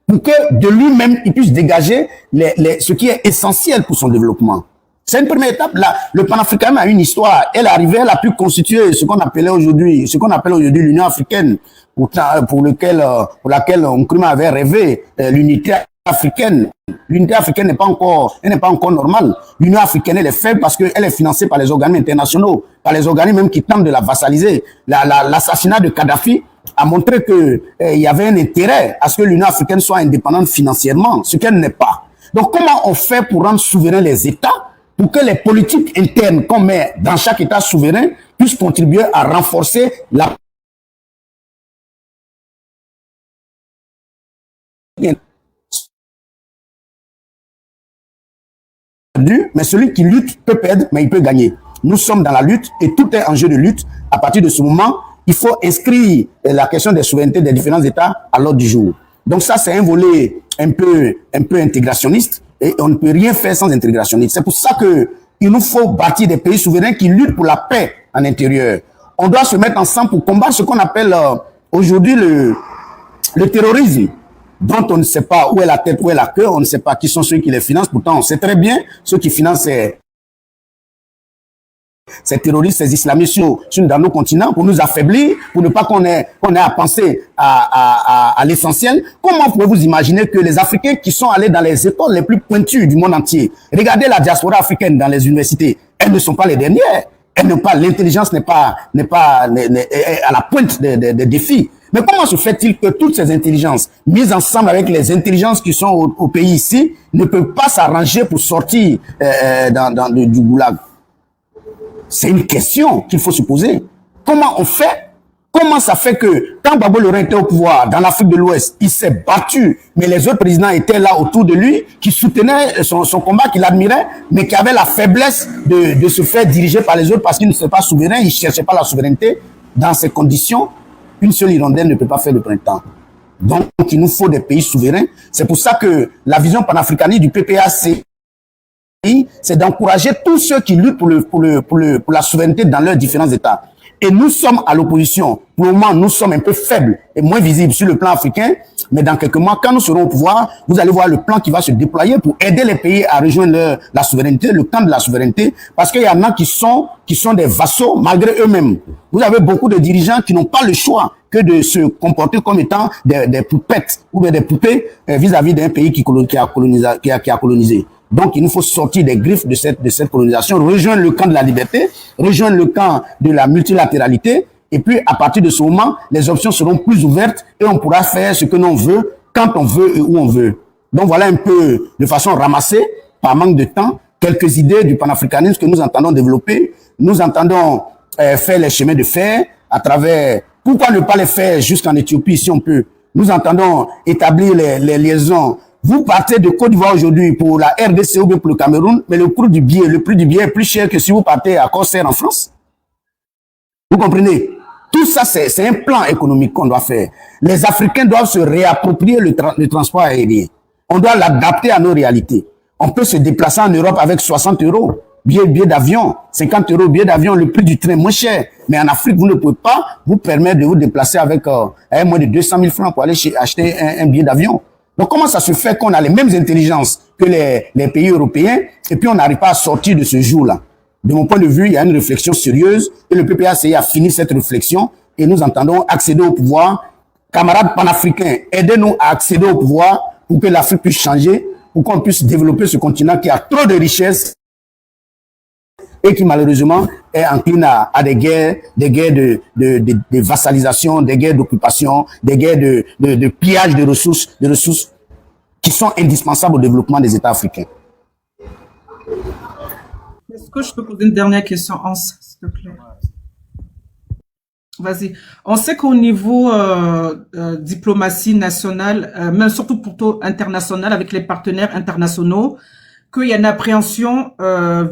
pour que de lui-même, il puisse dégager ce qui est essentiel pour son développement. C'est une première étape. Là, le panafricanisme a une histoire. Elle arrivait, elle a pu constituer ce qu'on appelle aujourd'hui l'Union africaine, pour laquelle Nkrumah avait rêvé, l'unité africaine. L'unité africaine n'est pas encore normale. L'Union africaine, elle est faible parce qu'elle est financée par les organismes internationaux, par les organismes même qui tentent de la vassaliser. L'assassinat de Kadhafi a montré que il y avait un intérêt à ce que l'Union africaine soit indépendante financièrement, ce qu'elle n'est pas. Donc, comment on fait pour rendre souverains les États, pour que les politiques internes qu'on met dans chaque État souverain puissent contribuer à renforcer la mais celui qui lutte peut perdre, mais il peut gagner. Nous sommes dans la lutte et tout est enjeu de lutte. À partir de ce moment, il faut inscrire la question des souverainetés des différents États à l'ordre du jour. Donc ça, c'est un volet un peu intégrationniste et on ne peut rien faire sans intégrationniste. C'est pour ça que il nous faut bâtir des pays souverains qui luttent pour la paix en intérieur. On doit se mettre ensemble pour combattre ce qu'on appelle aujourd'hui le terrorisme, dont on ne sait pas où est la tête, où est la queue, on ne sait pas qui sont ceux qui les financent. Pourtant, on sait très bien ceux qui financent ces terroristes, ces islamistes dans nos continents pour nous affaiblir, pour ne pas qu'on ait à penser à l'essentiel. Comment pouvez-vous imaginer que les Africains qui sont allés dans les écoles les plus pointues du monde entier, regardez la diaspora africaine dans les universités, elles ne sont pas les dernières. Elles n'ont pas, l'intelligence n'est pas à la pointe des défis. Mais comment se fait-il que toutes ces intelligences, mises ensemble avec les intelligences qui sont au pays ici, ne peuvent pas s'arranger pour sortir du goulag? C'est une question qu'il faut se poser. Comment on fait? Comment ça fait que quand Gbagbo Laurent était au pouvoir dans l'Afrique de l'Ouest, il s'est battu, mais les autres présidents étaient là autour de lui, qui soutenaient son combat, qui l'admiraient, mais qui avaient la faiblesse de se faire diriger par les autres parce qu'ils ne sont pas souverains, ils ne cherchaient pas la souveraineté. Dans ces conditions, une seule hirondelle ne peut pas faire le printemps. Donc, il nous faut des pays souverains. C'est pour ça que la vision panafricaniste du PPAC, c'est d'encourager tous ceux qui luttent pour la souveraineté dans leurs différents États. Et nous sommes à l'opposition. Pour le moment, nous sommes un peu faibles et moins visibles sur le plan africain. Mais dans quelques mois, quand nous serons au pouvoir, vous allez voir le plan qui va se déployer pour aider les pays à rejoindre la souveraineté, le camp de la souveraineté. Parce qu'il y en a qui sont des vassaux malgré eux-mêmes. Vous avez beaucoup de dirigeants qui n'ont pas le choix que de se comporter comme étant des poupettes ou bien des poupées vis-à-vis d'un pays qui a colonisé. Donc, il nous faut sortir des griffes de cette colonisation, rejoindre le camp de la liberté, rejoindre le camp de la multilatéralité. Et puis, à partir de ce moment, les options seront plus ouvertes et on pourra faire ce que l'on veut, quand on veut et où on veut. Donc, voilà un peu, de façon ramassée, par manque de temps, quelques idées du panafricanisme que nous entendons développer. Nous entendons faire les chemins de fer à travers... Pourquoi ne pas les faire jusqu'en Éthiopie, si on peut? Nous entendons établir les liaisons. Vous partez de Côte d'Ivoire aujourd'hui pour la RDC ou bien pour le Cameroun, mais le prix du billet est plus cher que si vous partez à Corsair en France. Vous comprenez? Tout ça, c'est un plan économique qu'on doit faire. Les Africains doivent se réapproprier le transport aérien. On doit l'adapter à nos réalités. On peut se déplacer en Europe avec 60 €, billet d'avion, 50 €, billet d'avion, le prix du train moins cher. Mais en Afrique, vous ne pouvez pas vous permettre de vous déplacer avec moins de 200 000 francs pour aller acheter un billet d'avion. Donc, comment ça se fait qu'on a les mêmes intelligences que les pays européens et puis on n'arrive pas à sortir de ce jour-là? De mon point de vue, il y a une réflexion sérieuse et le PPACI a fini cette réflexion et nous entendons accéder au pouvoir. Camarades panafricains, aidez-nous à accéder au pouvoir pour que l'Afrique puisse changer, pour qu'on puisse développer ce continent qui a trop de richesses et qui malheureusement est encline à des guerres de vassalisation, des guerres d'occupation, des guerres de pillage de ressources qui sont indispensables au développement des États africains. Est-ce que je peux poser une dernière question, Hans, s'il te plaît? Vas-y. On sait qu'au niveau diplomatie nationale, mais surtout plutôt internationale, avec les partenaires internationaux, qu'il y a une appréhension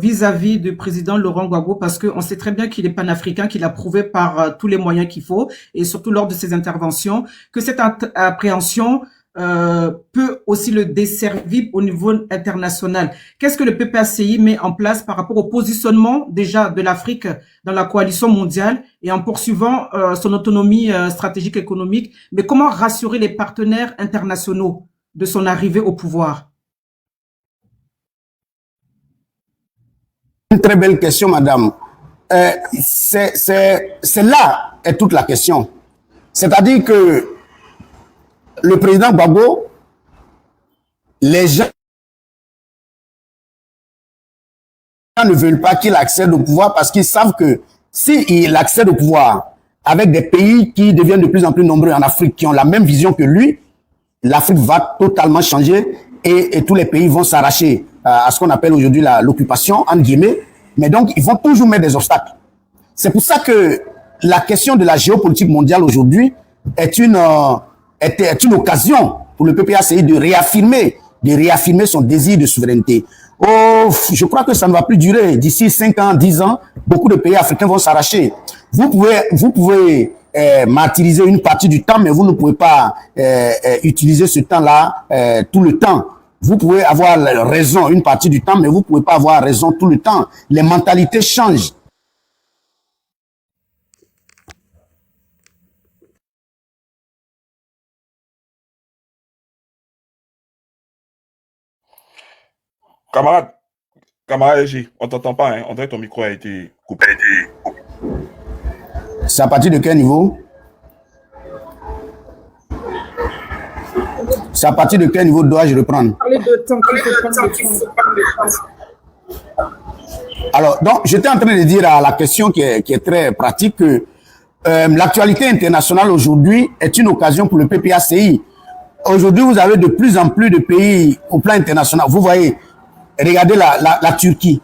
vis-à-vis du président Laurent Gbagbo, parce qu'on sait très bien qu'il est panafricain, qu'il a prouvé par tous les moyens qu'il faut, et surtout lors de ses interventions, que cette appréhension peut aussi le desservir au niveau international. Qu'est-ce que le PPACI met en place par rapport au positionnement déjà de l'Afrique dans la coalition mondiale et en poursuivant son autonomie stratégique économique, mais comment rassurer les partenaires internationaux de son arrivée au pouvoir? Une très belle question, madame. C'est là est toute la question. C'est-à-dire que le président Gbagbo, les gens ne veulent pas qu'il accède au pouvoir parce qu'ils savent que s'il accède au pouvoir avec des pays qui deviennent de plus en plus nombreux en Afrique, qui ont la même vision que lui, l'Afrique va totalement changer et tous les pays vont s'arracher à ce qu'on appelle aujourd'hui l'occupation, entre guillemets. Mais donc, ils vont toujours mettre des obstacles. C'est pour ça que la question de la géopolitique mondiale aujourd'hui est une occasion pour le PPACI de réaffirmer son désir de souveraineté. Oh, je crois que ça ne va plus durer. D'ici 5 ans, 10 ans, beaucoup de pays africains vont s'arracher. Vous pouvez martyriser une partie du temps, mais vous ne pouvez pas utiliser ce temps-là tout le temps. Vous pouvez avoir raison une partie du temps, mais vous ne pouvez pas avoir raison tout le temps. Les mentalités changent. Camarade LG, on t'entend pas, hein? On dirait que ton micro a été coupé. C'est à partir de quel niveau? C'est à partir de quel niveau dois-je reprendre? Alors, donc, j'étais en train de dire à la question qui est très pratique que l'actualité internationale aujourd'hui est une occasion pour le PPACI. Aujourd'hui, vous avez de plus en plus de pays au plan international. Vous voyez, regardez la Turquie.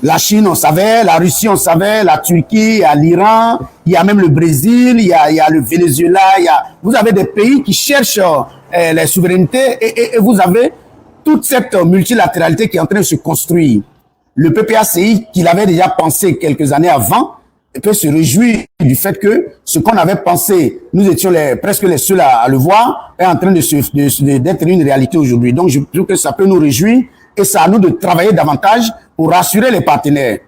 La Chine, on savait, la Russie, on savait, la Turquie, il y a l'Iran, il y a même le Brésil, il y a le Venezuela, vous avez des pays qui cherchent les souverainetés et vous avez toute cette multilatéralité qui est en train de se construire. Le PPACI, qu'il avait déjà pensé quelques années avant, peut se réjouir du fait que ce qu'on avait pensé, nous étions presque les seuls à le voir, est en train d'être une réalité aujourd'hui. Donc, je trouve que ça peut nous réjouir et c'est à nous de travailler davantage pour rassurer les partenaires.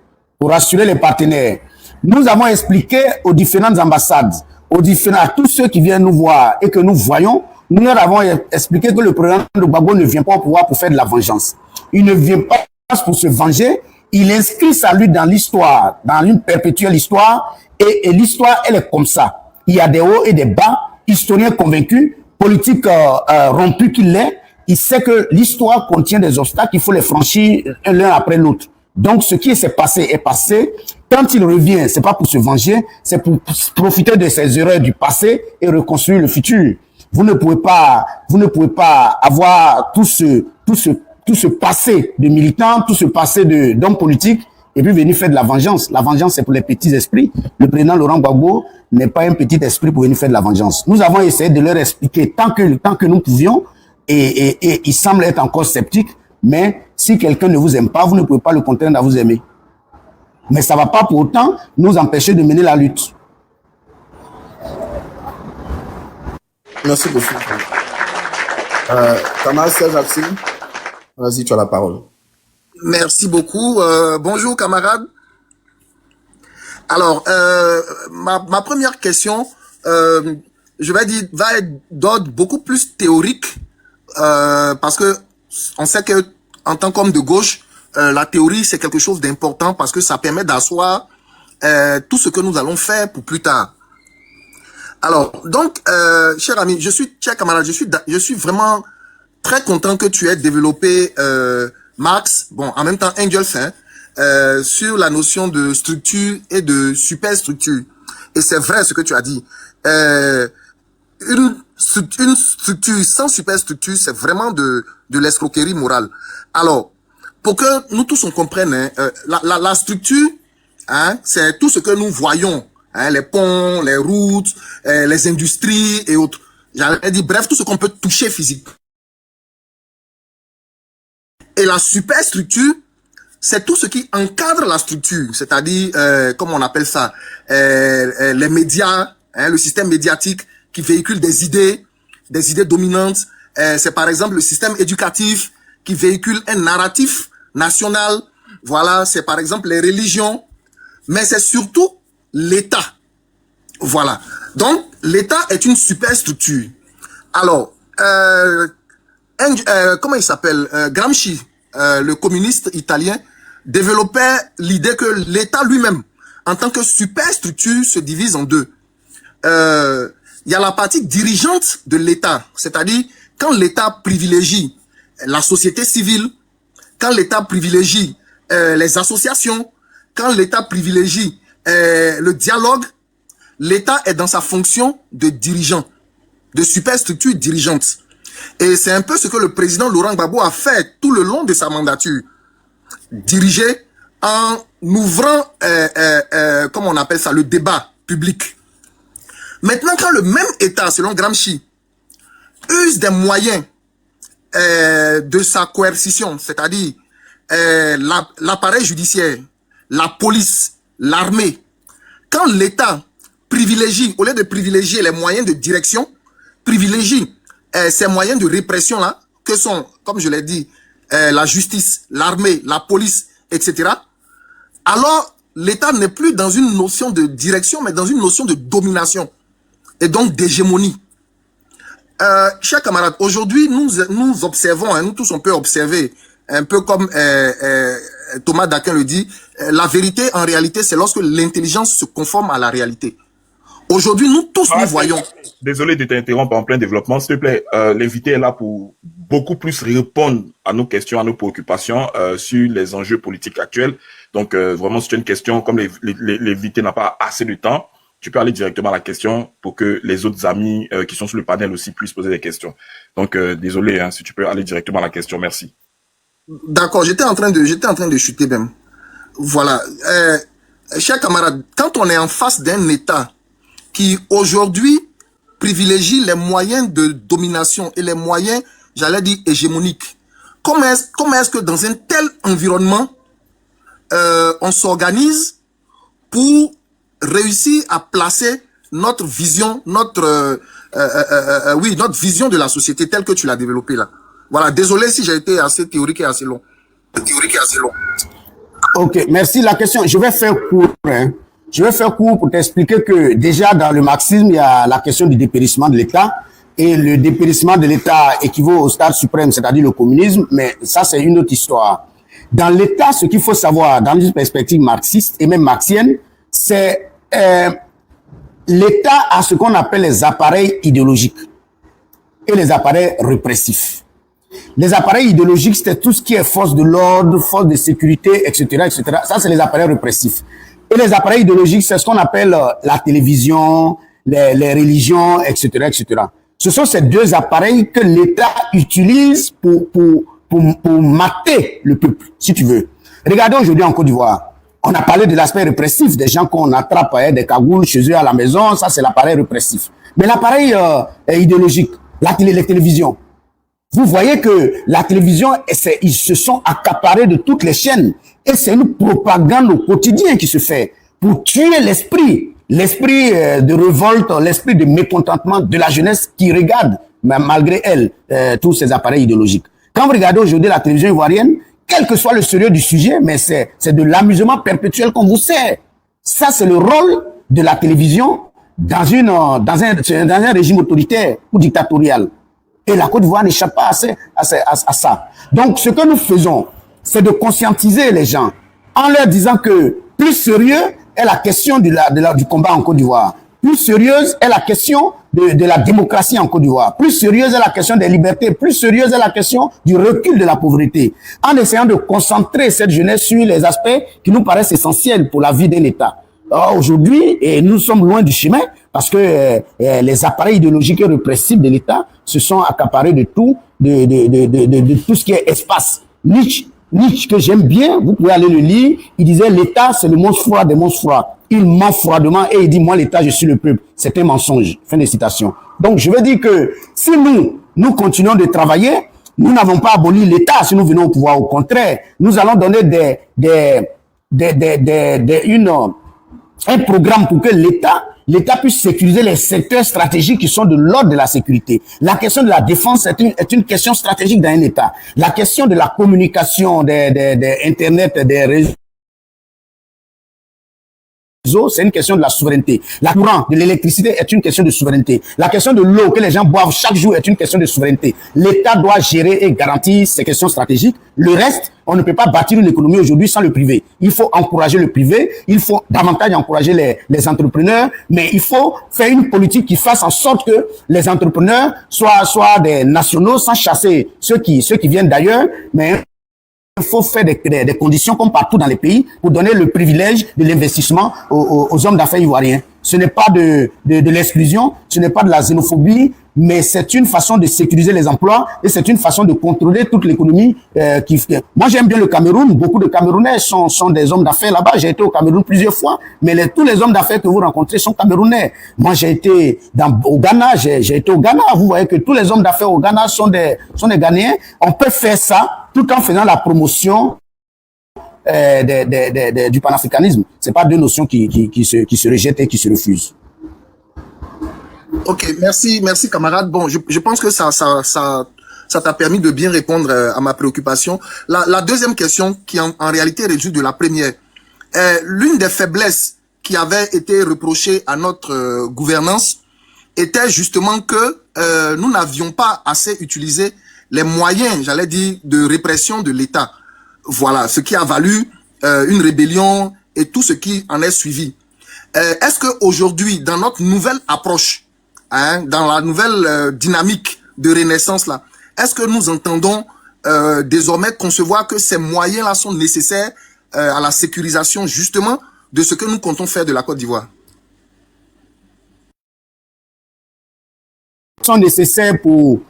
Nous avons expliqué aux différentes ambassades, à tous ceux qui viennent nous voir et que nous voyons, nous leur avons expliqué que le président de Gbagbo ne vient pas au pouvoir pour faire de la vengeance. Il ne vient pas pour se venger, il inscrit sa lutte dans l'histoire, dans une perpétuelle histoire, et l'histoire, elle est comme ça. Il y a des hauts et des bas, historien convaincu, politique rompu qu'il est, il sait que l'histoire contient des obstacles, il faut les franchir l'un après l'autre. Donc, ce qui s'est passé est passé. Quand il revient, c'est pas pour se venger, c'est pour profiter de ses erreurs du passé et reconstruire le futur. Vous ne pouvez pas avoir tout ce passé de militants, tout ce passé d'hommes politiques et puis venir faire de la vengeance. La vengeance, c'est pour les petits esprits. Le président Laurent Gbagbo n'est pas un petit esprit pour venir faire de la vengeance. Nous avons essayé de leur expliquer tant que nous pouvions et il semble être encore sceptique, mais si quelqu'un ne vous aime pas, vous ne pouvez pas le contraindre à vous aimer. Mais ça ne va pas pour autant nous empêcher de mener la lutte. Merci beaucoup. Kamal Serge Axel, vas-y, tu as la parole. Merci beaucoup. Bonjour camarades. Alors, ma première question, je vais dire, va être d'ordre beaucoup plus théorique parce que on sait que en tant qu'homme de gauche, la théorie c'est quelque chose d'important parce que ça permet d'asseoir tout ce que nous allons faire pour plus tard. Alors, donc, cher ami, cher camarade, je suis vraiment très content que tu aies développé Marx, bon, en même temps Engels, hein, sur la notion de structure et de superstructure. Et c'est vrai ce que tu as dit. Une structure sans superstructure, c'est vraiment de l'escroquerie morale. Alors, pour que nous tous on comprenne, hein, la structure, hein, c'est tout ce que nous voyons, hein, les ponts, les routes, les industries et autres. J'allais dire, bref, tout ce qu'on peut toucher physiquement. Et la superstructure, c'est tout ce qui encadre la structure, c'est-à-dire, comment on appelle ça, les médias, hein, le système médiatique qui véhicule des idées dominantes. C'est par exemple le système éducatif qui véhicule un narratif national. Voilà, c'est par exemple les religions, mais c'est surtout l'État. Voilà. Donc, l'État est une superstructure. Alors, comment il s'appelle, Gramsci, le communiste italien, développait l'idée que l'État lui-même, en tant que superstructure, se divise en deux. Il y a la partie dirigeante de l'État, c'est-à-dire quand l'État privilégie la société civile, quand l'État privilégie les associations, quand l'État privilégie le dialogue, l'État est dans sa fonction de dirigeant, de superstructure dirigeante. Et c'est un peu ce que le président Laurent Gbagbo a fait tout le long de sa mandature. Diriger en ouvrant, comment on appelle ça, le débat public. Maintenant, quand le même État, selon Gramsci, use des moyens de sa coercition, c'est-à-dire l'appareil judiciaire, la police, l'armée, quand l'État privilégie, au lieu de privilégier les moyens de direction, privilégie ces moyens de répression là, que sont, comme je l'ai dit, la justice, l'armée, la police, etc. Alors, l'État n'est plus dans une notion de direction, mais dans une notion de domination et donc d'hégémonie. Chers camarades, aujourd'hui, nous observons, hein, nous tous on peut observer, un peu comme Thomas d'Aquin le dit, la vérité en réalité c'est lorsque l'intelligence se conforme à la réalité. Aujourd'hui, nous tous nous voyons. Désolé de t'interrompre en plein développement, s'il te plaît. L'invité est là pour beaucoup plus répondre à nos questions, à nos préoccupations sur les enjeux politiques actuels. Donc vraiment, c'est une question, comme l'invité n'a pas assez de temps, tu peux aller directement à la question pour que les autres amis qui sont sur le panel aussi puissent poser des questions. Donc désolé, hein, si tu peux aller directement à la question, merci. D'accord, j'étais en train de chuter même. Voilà, chers camarades, quand on est en face d'un État qui aujourd'hui privilégie les moyens de domination et les moyens, j'allais dire, hégémoniques. Comment est-ce que dans un tel environnement, on s'organise pour réussir à placer notre vision, notre vision de la société telle que tu l'as développée là. Voilà, désolé si j'ai été assez théorique et assez long. Ok, merci. La question, je vais faire court, hein. Je vais faire court pour t'expliquer que déjà dans le marxisme, il y a la question du dépérissement de l'État et le dépérissement de l'État équivaut au stade suprême, c'est-à-dire le communisme, mais ça c'est une autre histoire. Dans l'État, ce qu'il faut savoir dans une perspective marxiste et même marxienne, c'est l'État a ce qu'on appelle les appareils idéologiques et les appareils répressifs. Les appareils idéologiques, c'est tout ce qui est force de l'ordre, force de sécurité, etc., etc. Ça, c'est les appareils répressifs. Et les appareils idéologiques, c'est ce qu'on appelle la télévision, les religions, etc., etc. Ce sont ces deux appareils que l'État utilise pour mater le peuple, si tu veux. Regardez aujourd'hui en Côte d'Ivoire. On a parlé de l'aspect répressif, des gens qu'on attrape des cagoules chez eux à la maison, ça c'est l'appareil répressif. Mais l'appareil idéologique, les télévisions. Vous voyez que la télévision, ils se sont accaparés de toutes les chaînes. Et c'est une propagande au quotidien qui se fait pour tuer l'esprit de révolte, l'esprit de mécontentement de la jeunesse qui regarde, malgré elle, tous ces appareils idéologiques. Quand vous regardez aujourd'hui la télévision ivoirienne, quel que soit le sérieux du sujet, mais c'est de l'amusement perpétuel qu'on vous sert. Ça, c'est le rôle de la télévision dans un régime autoritaire ou dictatorial. Et la Côte d'Ivoire n'échappe pas à ça. Donc, ce que nous faisons, c'est de conscientiser les gens en leur disant que plus sérieux est la question du combat en Côte d'Ivoire. Plus sérieuse est la question de la démocratie en Côte d'Ivoire. Plus sérieuse est la question des libertés. Plus sérieuse est la question du recul de la pauvreté. En essayant de concentrer cette jeunesse sur les aspects qui nous paraissent essentiels pour la vie d'un État. Aujourd'hui, nous sommes loin du chemin parce que les appareils idéologiques et répressifs de l'État se sont accaparés de tout, de tout ce qui est espace. Nietzsche, que j'aime bien, vous pouvez aller le lire, il disait l'État c'est le monstre froid des monstres froids. Il ment froidement et il dit moi l'État je suis le peuple. C'est un mensonge. Fin de citation. Donc je veux dire que si nous continuons de travailler, nous n'avons pas aboli l'État si nous venons au pouvoir. Au contraire, nous allons donner un programme pour que l'État puisse sécuriser les secteurs stratégiques qui sont de l'ordre de la sécurité. La question de la défense est une question stratégique dans un État. La question de la communication, des Internet, des réseaux, c'est une question de la souveraineté. La courant de l'électricité est une question de souveraineté. La question de l'eau que les gens boivent chaque jour est une question de souveraineté. L'État doit gérer et garantir ces questions stratégiques. Le reste, on ne peut pas bâtir une économie aujourd'hui sans le privé. Il faut encourager le privé, il faut davantage encourager les entrepreneurs, mais il faut faire une politique qui fasse en sorte que les entrepreneurs soient des nationaux sans chasser ceux qui viennent d'ailleurs, mais il faut faire des conditions comme partout dans les pays pour donner le privilège de l'investissement aux hommes d'affaires ivoiriens. Ce n'est pas de l'exclusion, ce n'est pas de la xénophobie, mais c'est une façon de sécuriser les emplois et c'est une façon de contrôler toute l'économie. Moi, j'aime bien le Cameroun. Beaucoup de Camerounais sont des hommes d'affaires là-bas. J'ai été au Cameroun plusieurs fois, mais tous les hommes d'affaires que vous rencontrez sont Camerounais. Moi, j'ai été au Ghana. J'ai été au Ghana. Vous voyez que tous les hommes d'affaires au Ghana sont des Ghanéens. On peut faire ça tout en faisant la promotion du panafricanisme. C'est pas deux notions qui se rejettent et qui se refusent. Ok, merci camarade. Bon, je pense que ça t'a permis de bien répondre à ma préoccupation. La deuxième question, qui en réalité résulte de la première, l'une des faiblesses qui avait été reprochée à notre gouvernance était justement que nous n'avions pas assez utilisé les moyens, j'allais dire, de répression de l'État. Voilà, ce qui a valu une rébellion et tout ce qui en est suivi. Est-ce que aujourd'hui, dans notre nouvelle approche, dans la nouvelle dynamique de renaissance là, est-ce que nous entendons désormais concevoir que ces moyens-là sont nécessaires à la sécurisation justement de ce que nous comptons faire de la Côte d'Ivoire? Sont nécessaires pour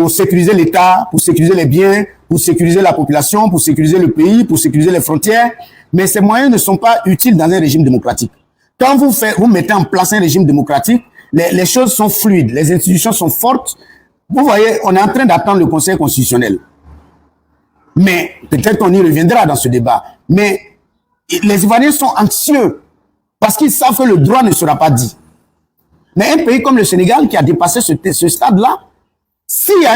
sécuriser l'État, pour sécuriser les biens, pour sécuriser la population, pour sécuriser le pays, pour sécuriser les frontières. Mais ces moyens ne sont pas utiles dans un régime démocratique. Quand vous mettez en place un régime démocratique, les choses sont fluides, les institutions sont fortes. Vous voyez, on est en train d'attendre le Conseil constitutionnel. Mais peut-être qu'on y reviendra dans ce débat. Mais les Ivoiriens sont anxieux parce qu'ils savent que le droit ne sera pas dit. Mais un pays comme le Sénégal qui a dépassé ce stade-là, s'il y a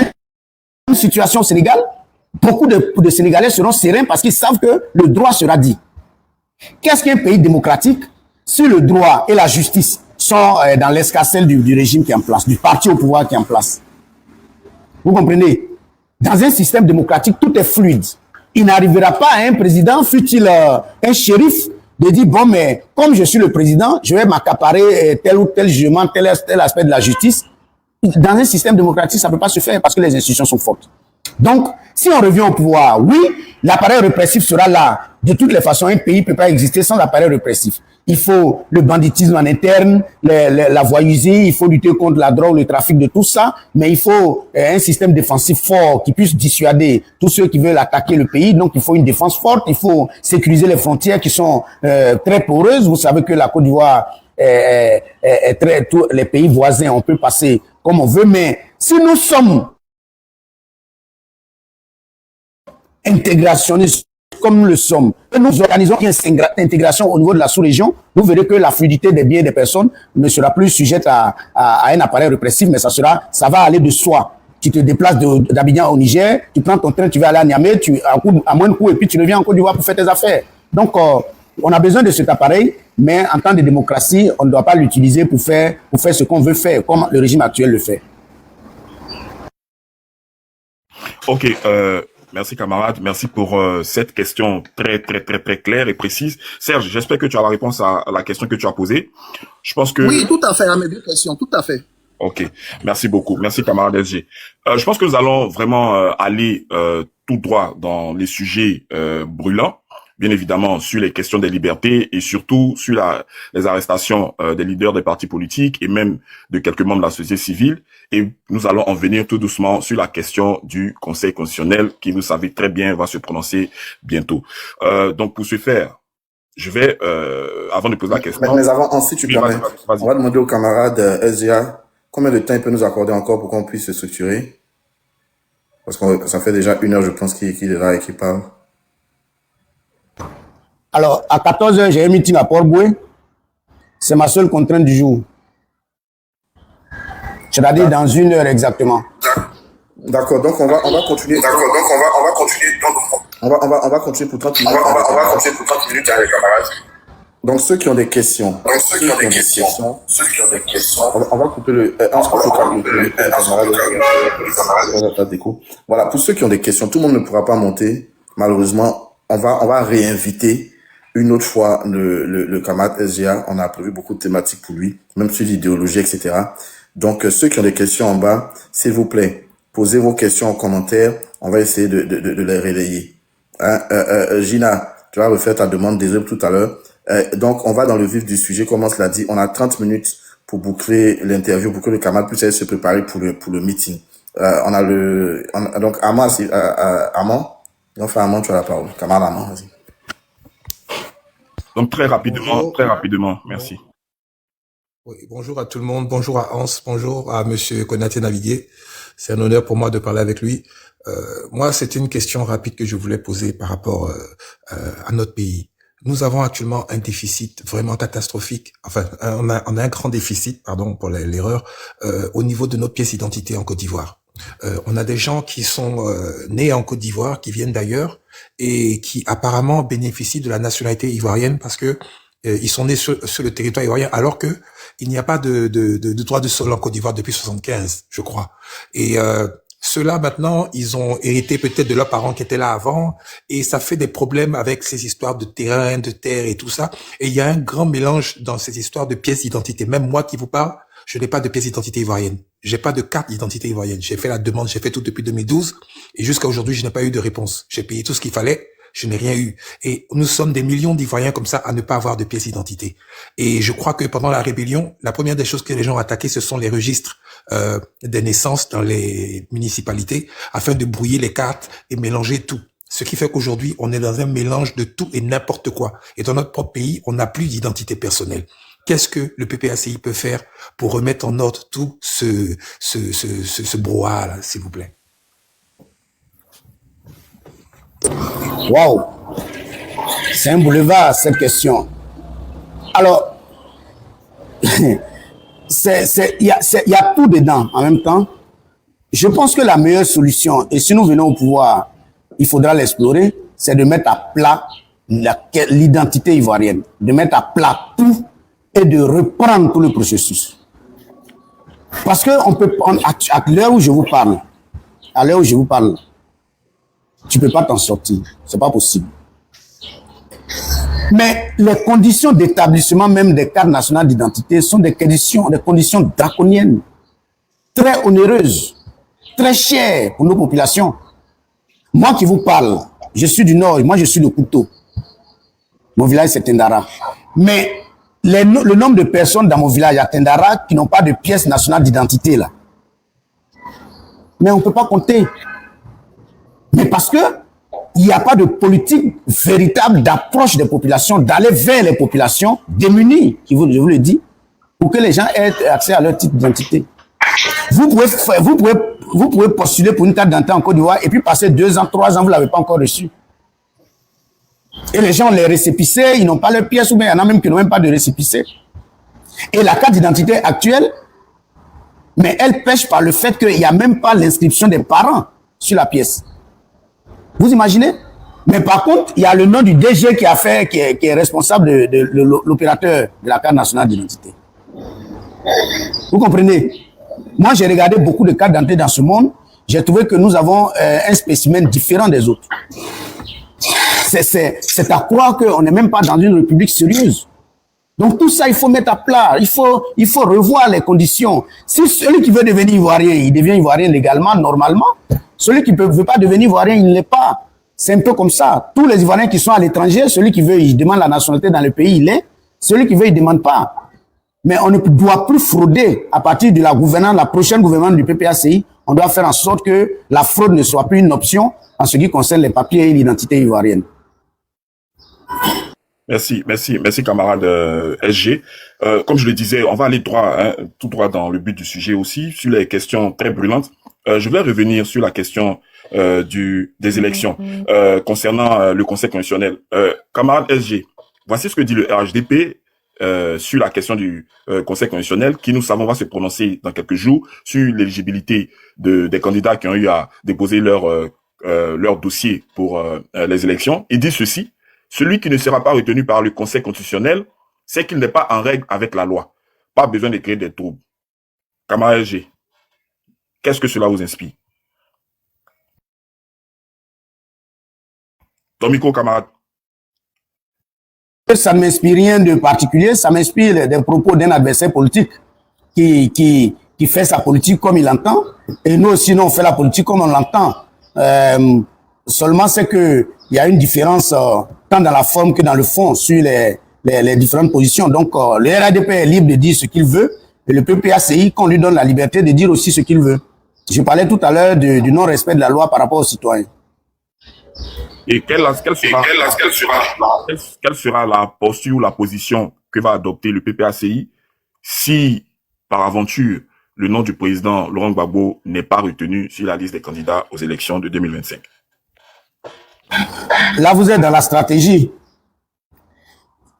une situation au Sénégal, beaucoup de Sénégalais seront sereins parce qu'ils savent que le droit sera dit. Qu'est-ce qu'un pays démocratique si le droit et la justice sont dans l'escarcelle du régime qui est en place, du parti au pouvoir qui est en place? Vous comprenez? Dans un système démocratique, tout est fluide. Il n'arrivera pas à un président, fût-il un shérif, de dire, bon, mais comme je suis le président, je vais m'accaparer tel ou tel jugement, tel aspect de la justice. Dans un système démocratique, ça ne peut pas se faire parce que les institutions sont fortes. Donc, si on revient au pouvoir, oui, l'appareil répressif sera là. De toutes les façons, un pays ne peut pas exister sans l'appareil répressif. Il faut le banditisme en interne, la voyouisie, il faut lutter contre la drogue, le trafic de tout ça, mais il faut un système défensif fort qui puisse dissuader tous ceux qui veulent attaquer le pays. Donc, il faut une défense forte, il faut sécuriser les frontières qui sont très poreuses. Vous savez que la Côte d'Ivoire tous les pays voisins, on peut passer comme on veut, mais si nous sommes intégrationnistes comme nous le sommes, et nous organisons une intégration au niveau de la sous-région, vous verrez que la fluidité des biens et des personnes ne sera plus sujette à un appareil répressif, mais ça va aller de soi. Tu te déplaces d'Abidjan au Niger, tu prends ton train, tu vas aller à Niamey, à moins de coût, et puis tu reviens en Côte d'Ivoire pour faire tes affaires. Donc, on a besoin de cet appareil, mais en temps de démocratie, on ne doit pas l'utiliser pour faire ce qu'on veut faire, comme le régime actuel le fait. Ok, merci camarade, merci pour cette question très claire et précise. Serge, j'espère que tu as la réponse à la question que tu as posée. Je pense que... Oui, tout à fait, à mes deux questions, tout à fait. Ok, merci beaucoup, merci camarade SG. Je pense que nous allons vraiment aller tout droit dans les sujets brûlants, bien évidemment sur les questions des libertés et surtout sur les arrestations des leaders des partis politiques et même de quelques membres de la société civile. Et nous allons en venir tout doucement sur la question du Conseil constitutionnel qui, vous savez très bien, va se prononcer bientôt. Donc pour ce faire, je vais, avant de poser la question... Mais avant, si tu permets, on va demander au camarade SGA combien de temps il peut nous accorder encore pour qu'on puisse se structurer. Parce que ça fait déjà 1 heure, je pense, qu'il est là et qu'il parle. Alors, à 14 h, j'ai un meeting à Port-Boué. C'est ma seule contrainte du jour. C'est-à-dire dans 1 heure exactement. D'accord, donc on va continuer. D'accord, donc on va continuer. On va continuer pour 30 minutes. On va continuer pour 30 minutes avec les camarades. Donc ceux qui ont des questions. On va couper le Voilà, pour ceux qui ont des questions, tout le monde ne pourra pas monter. Malheureusement, on va réinviter une autre fois le camarade SGA. On a prévu beaucoup de thématiques pour lui, même sur l'idéologie, etc. Donc ceux qui ont des questions en bas, s'il vous plaît, posez vos questions en commentaire. On va essayer de les relayer. Gina, tu vas refaire ta demande désolé tout à l'heure. Donc, on va dans le vif du sujet, comme on se l'a dit. On a 30 minutes pour boucler l'interview, pour que le camarade puisse se préparer pour le meeting. Donc, Armand, Armand, tu as la parole. Camarade Armand, vas-y. Donc, très rapidement, merci. Oui, bonjour à tout le monde, bonjour à Hans, bonjour à Monsieur Konaté Navigué. C'est un honneur pour moi de parler avec lui. Moi, c'était une question rapide que je voulais poser par rapport à notre pays. Nous avons actuellement un déficit vraiment catastrophique. Enfin, on a un grand déficit, pardon pour l'erreur, au niveau de notre pièce d'identité en Côte d'Ivoire. On a des gens qui sont nés en Côte d'Ivoire, qui viennent d'ailleurs et qui apparemment bénéficient de la nationalité ivoirienne parce que ils sont nés sur le territoire ivoirien, alors que il n'y a pas de droit de sol en Côte d'Ivoire depuis 75, je crois. Et ceux-là, maintenant, ils ont hérité peut-être de leurs parents qui étaient là avant, et ça fait des problèmes avec ces histoires de terrain, de terre et tout ça. Et il y a un grand mélange dans ces histoires de pièces d'identité. Même moi qui vous parle, je n'ai pas de pièce d'identité ivoirienne. J'ai pas de carte d'identité ivoirienne. J'ai fait la demande, j'ai fait tout depuis 2012, et jusqu'à aujourd'hui, je n'ai pas eu de réponse. J'ai payé tout ce qu'il fallait, je n'ai rien eu. Et nous sommes des millions d'Ivoiriens comme ça à ne pas avoir de pièce d'identité. Et je crois que pendant la rébellion, la première des choses que les gens ont attaquées, ce sont les registres des naissances dans les municipalités afin de brouiller les cartes et mélanger tout. Ce qui fait qu'aujourd'hui, on est dans un mélange de tout et n'importe quoi. Et dans notre propre pays, on n'a plus d'identité personnelle. Qu'est-ce que le PPACI peut faire pour remettre en ordre tout ce brouhaha, s'il vous plaît? Waouh! C'est un boulevard, cette question. Alors, il y a tout dedans en même temps. Je pense que la meilleure solution, et si nous venons au pouvoir, il faudra l'explorer, c'est de mettre à plat l'identité ivoirienne, de mettre à plat tout et de reprendre tout le processus. Parce que on peut prendre, à l'heure où je vous parle, tu peux pas t'en sortir, c'est pas possible. Mais les conditions d'établissement même des cartes nationales d'identité sont des conditions draconiennes, très onéreuses, très chères pour nos populations. Moi qui vous parle, je suis du Nord, moi je suis de Couteau. Mon village c'est Tendara. Mais le nombre de personnes dans mon village à Tendara qui n'ont pas de pièce nationale d'identité là. Mais on ne peut pas compter. Mais parce que il n'y a pas de politique véritable d'approche des populations, d'aller vers les populations démunies, je vous le dis, pour que les gens aient accès à leur titre d'identité. Vous pouvez postuler pour une carte d'identité en Côte d'Ivoire et puis passer 2 ans, 3 ans, vous ne l'avez pas encore reçu. Et les gens, les récépissés, ils n'ont pas leur pièce, ou bien il y en a même qui n'ont même pas de récépissé. Et la carte d'identité actuelle, mais elle pêche par le fait qu'il n'y a même pas l'inscription des parents sur la pièce. Vous imaginez? Mais par contre, il y a le nom du DG qui est responsable de l'opérateur de la carte nationale d'identité. Vous comprenez? Moi, j'ai regardé beaucoup de cartes d'identité dans ce monde. j'ai trouvé que nous avons un spécimen différent des autres. C'est à croire qu'on n'est même pas dans une république sérieuse. Donc tout ça, il faut mettre à plat, il faut revoir les conditions. Si celui qui veut devenir ivoirien, il devient ivoirien légalement, normalement. Celui qui ne veut pas devenir ivoirien, il ne l'est pas. C'est un peu comme ça. Tous les Ivoiriens qui sont à l'étranger, celui qui veut, il demande la nationalité dans le pays, il est. Celui qui veut, il ne demande pas. Mais on ne doit plus frauder à partir de la gouvernance, la prochaine gouvernance du PPACI. On doit faire en sorte que la fraude ne soit plus une option en ce qui concerne les papiers et l'identité ivoirienne. Merci, camarade SG. Comme je le disais, on va aller tout droit dans le but du sujet aussi, sur les questions très brûlantes. Je vais revenir sur la question des élections concernant le Conseil constitutionnel. Camarade SG, voici ce que dit le RHDP sur la question du Conseil constitutionnel, qui nous savons va se prononcer dans quelques jours sur l'éligibilité des candidats qui ont eu à déposer leur dossier pour les élections. Il dit ceci: celui qui ne sera pas retenu par le Conseil constitutionnel, c'est qu'il n'est pas en règle avec la loi. Pas besoin de créer des troubles. Camarade G, qu'est-ce que cela vous inspire? Ton micro, camarade. Ça ne m'inspire rien de particulier, ça m'inspire des propos d'un adversaire politique qui fait sa politique comme il l'entend. Et nous aussi, on fait la politique comme on l'entend. Seulement, c'est qu'il y a une différence tant dans la forme que dans le fond sur les différentes positions. Donc, le RADP est libre de dire ce qu'il veut et le PPACI, qu'on lui donne la liberté de dire aussi ce qu'il veut. Je parlais tout à l'heure du non-respect de la loi par rapport aux citoyens. Et quelle sera la posture ou la position que va adopter le PPACI si, par aventure, le nom du président Laurent Gbagbo n'est pas retenu sur la liste des candidats aux élections de 2025? Là, vous êtes dans la stratégie.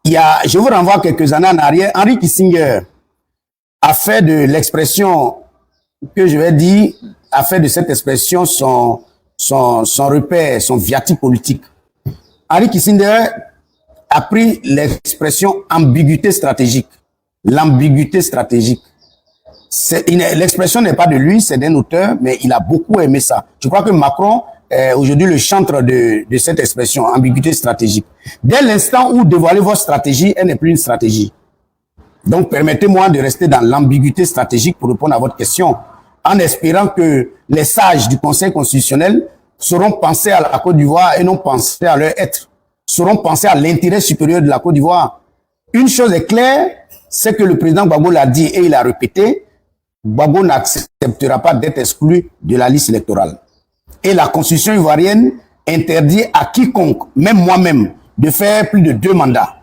Je vous renvoie quelques années en arrière. Henry Kissinger a fait de l'expression que je vais dire, a fait de cette expression son repère, son viatique politique. Henry Kissinger a pris l'expression ambiguïté stratégique. L'ambiguïté stratégique. L'expression n'est pas de lui, c'est d'un auteur, mais il a beaucoup aimé ça. Je crois que Macron est aujourd'hui le chantre de cette expression, ambiguïté stratégique. Dès l'instant où dévoilez votre stratégie, elle n'est plus une stratégie. Donc, permettez-moi de rester dans l'ambiguïté stratégique pour répondre à votre question, en espérant que les sages du Conseil constitutionnel sauront penser à la Côte d'Ivoire et non penser à leur être, sauront penser à l'intérêt supérieur de la Côte d'Ivoire. Une chose est claire, c'est que le président Gbagbo l'a dit et il a répété, Gbagbo n'acceptera pas d'être exclu de la liste électorale. Et la constitution ivoirienne interdit à quiconque, même moi-même, de faire plus de 2 mandats.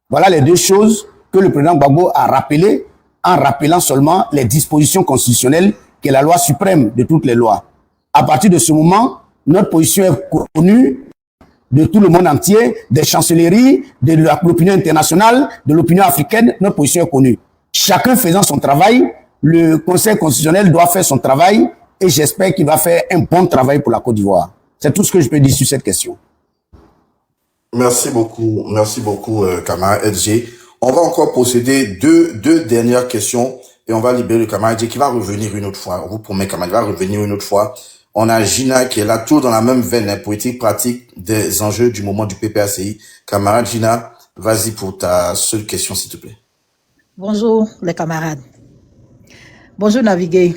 Voilà les 2 choses que le président Gbagbo a rappelées, en rappelant seulement les dispositions constitutionnelles qui est la loi suprême de toutes les lois. À partir de ce moment, notre position est connue de tout le monde entier, des chancelleries, de l'opinion internationale, de l'opinion africaine, notre position est connue. Chacun faisant son travail, le Conseil constitutionnel doit faire son travail et j'espère qu'il va faire un bon travail pour la Côte d'Ivoire. C'est tout ce que je peux dire sur cette question. Merci beaucoup, camarade LG. On va encore procéder deux dernières questions et on va libérer le camarade LG qui va revenir une autre fois. On vous promet, camarade, il va revenir une autre fois. On a Gina qui est là, tout dans la même veine, politique pratique des enjeux du moment du PPACI. Camarade Gina, vas-y pour ta seule question, s'il te plaît. Bonjour les camarades. Bonjour Navigué.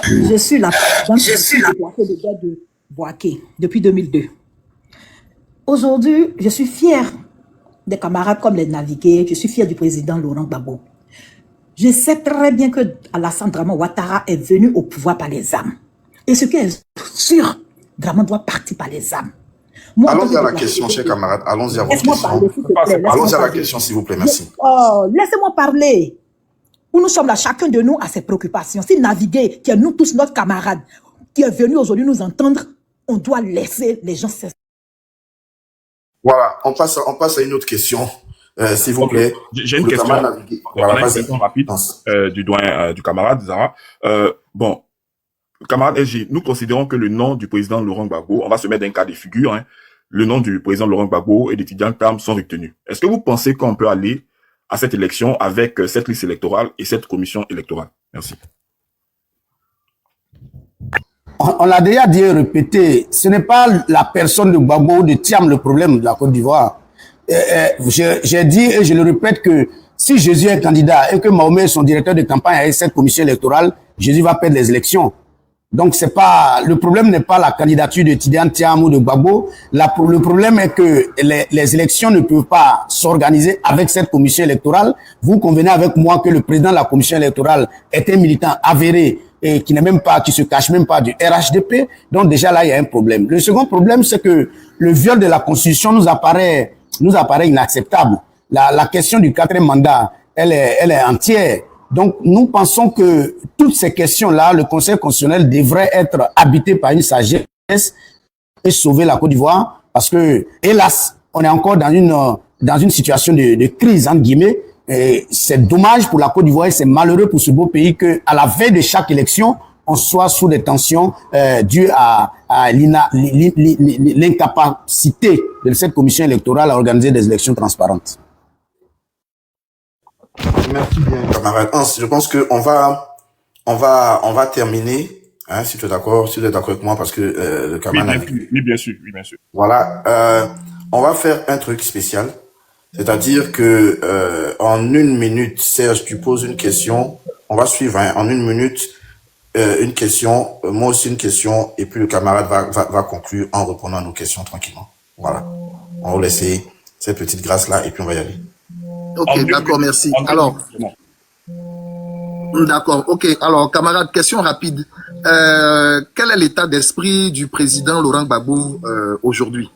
Je suis la de Boaké depuis 2002. Aujourd'hui, je suis fière des camarades comme les Navigués, je suis fière du président Laurent Gbagbo. Je sais très bien que Alassane Draman Ouattara est venu au pouvoir par les âmes. Et ce qui est sûr, Draman doit partir par les âmes. Allons-y à la question, chers camarades. Allons-y à votre question. Allons-y à la question, s'il vous plaît. Merci. Laissez-moi parler. Où nous sommes là, chacun de nous a ses préoccupations. Si Navigué, qui est nous tous notre camarade, qui est venu aujourd'hui nous entendre, on doit laisser les gens se... Voilà, on passe à une autre question, s'il vous plaît. J'ai une question. Voilà, une question rapide du camarade Zara. Bon, camarade LG, nous considérons que le nom du président Laurent Gbagbo, on va se mettre dans un cas de figure, le nom du président Laurent Gbagbo et d'étudiants Tam sont retenus. Est-ce que vous pensez qu'on peut aller à cette élection avec cette liste électorale et cette commission électorale? Merci. on l'a déjà dit et répété, ce n'est pas la personne de Gbagbo ou de Thiam le problème de la Côte d'Ivoire. J'ai dit et je le répète que si Jésus est candidat et que Mahomet est son directeur de campagne avec cette commission électorale, Jésus va perdre les élections. Donc le problème n'est pas la candidature de Tidiane Thiam ou de Gbagbo. Le problème est que les élections ne peuvent pas s'organiser avec cette commission électorale. Vous convenez avec moi que le président de la commission électorale est un militant avéré et qui se cache même pas du RHDP. Donc déjà là, il y a un problème. Le second problème, c'est que le viol de la Constitution nous apparaît inacceptable. La question du 4e mandat, elle est entière. Donc, nous pensons que toutes ces questions-là, le Conseil constitutionnel devrait être habité par une sagesse et sauver la Côte d'Ivoire parce que, hélas, on est encore dans une situation de crise, entre guillemets. Et c'est dommage pour la Côte d'Ivoire et c'est malheureux pour ce beau pays que, à la veille de chaque élection, on soit sous des tensions dues à l'incapacité de cette commission électorale à organiser des élections transparentes. Merci bien, camarade Hans. Je pense que on va terminer, hein, si tu es d'accord avec moi, parce que le camarade. Oui, bien sûr. Voilà, on va faire un truc spécial, c'est-à-dire que en 1 minute, Serge, tu poses une question, on va suivre en 1 minute une question, moi aussi une question, et puis le camarade va conclure en répondant à nos questions tranquillement. Voilà, on va laisser cette petite grâce là et puis on va y aller. Ok, d'accord, merci. Alors, d'accord, ok. Alors, camarade, question rapide. Quel est l'état d'esprit du président Laurent Gbagbo aujourd'hui?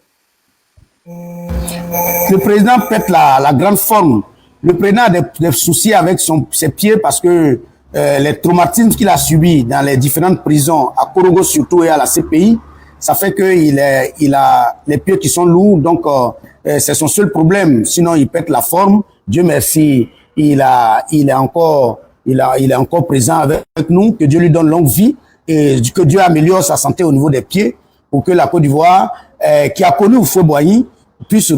Le président pète la grande forme. Le président a des soucis avec ses pieds parce que les traumatismes qu'il a subis dans les différentes prisons, à Korogo surtout et à la CPI, ça fait qu'il a les pieds qui sont lourds, donc c'est son seul problème. Sinon, il pète la forme. Dieu merci, il est encore présent avec nous. Que Dieu lui donne longue vie et que Dieu améliore sa santé au niveau des pieds pour que la Côte d'Ivoire, qui a connu Houphouët-Boigny, puisse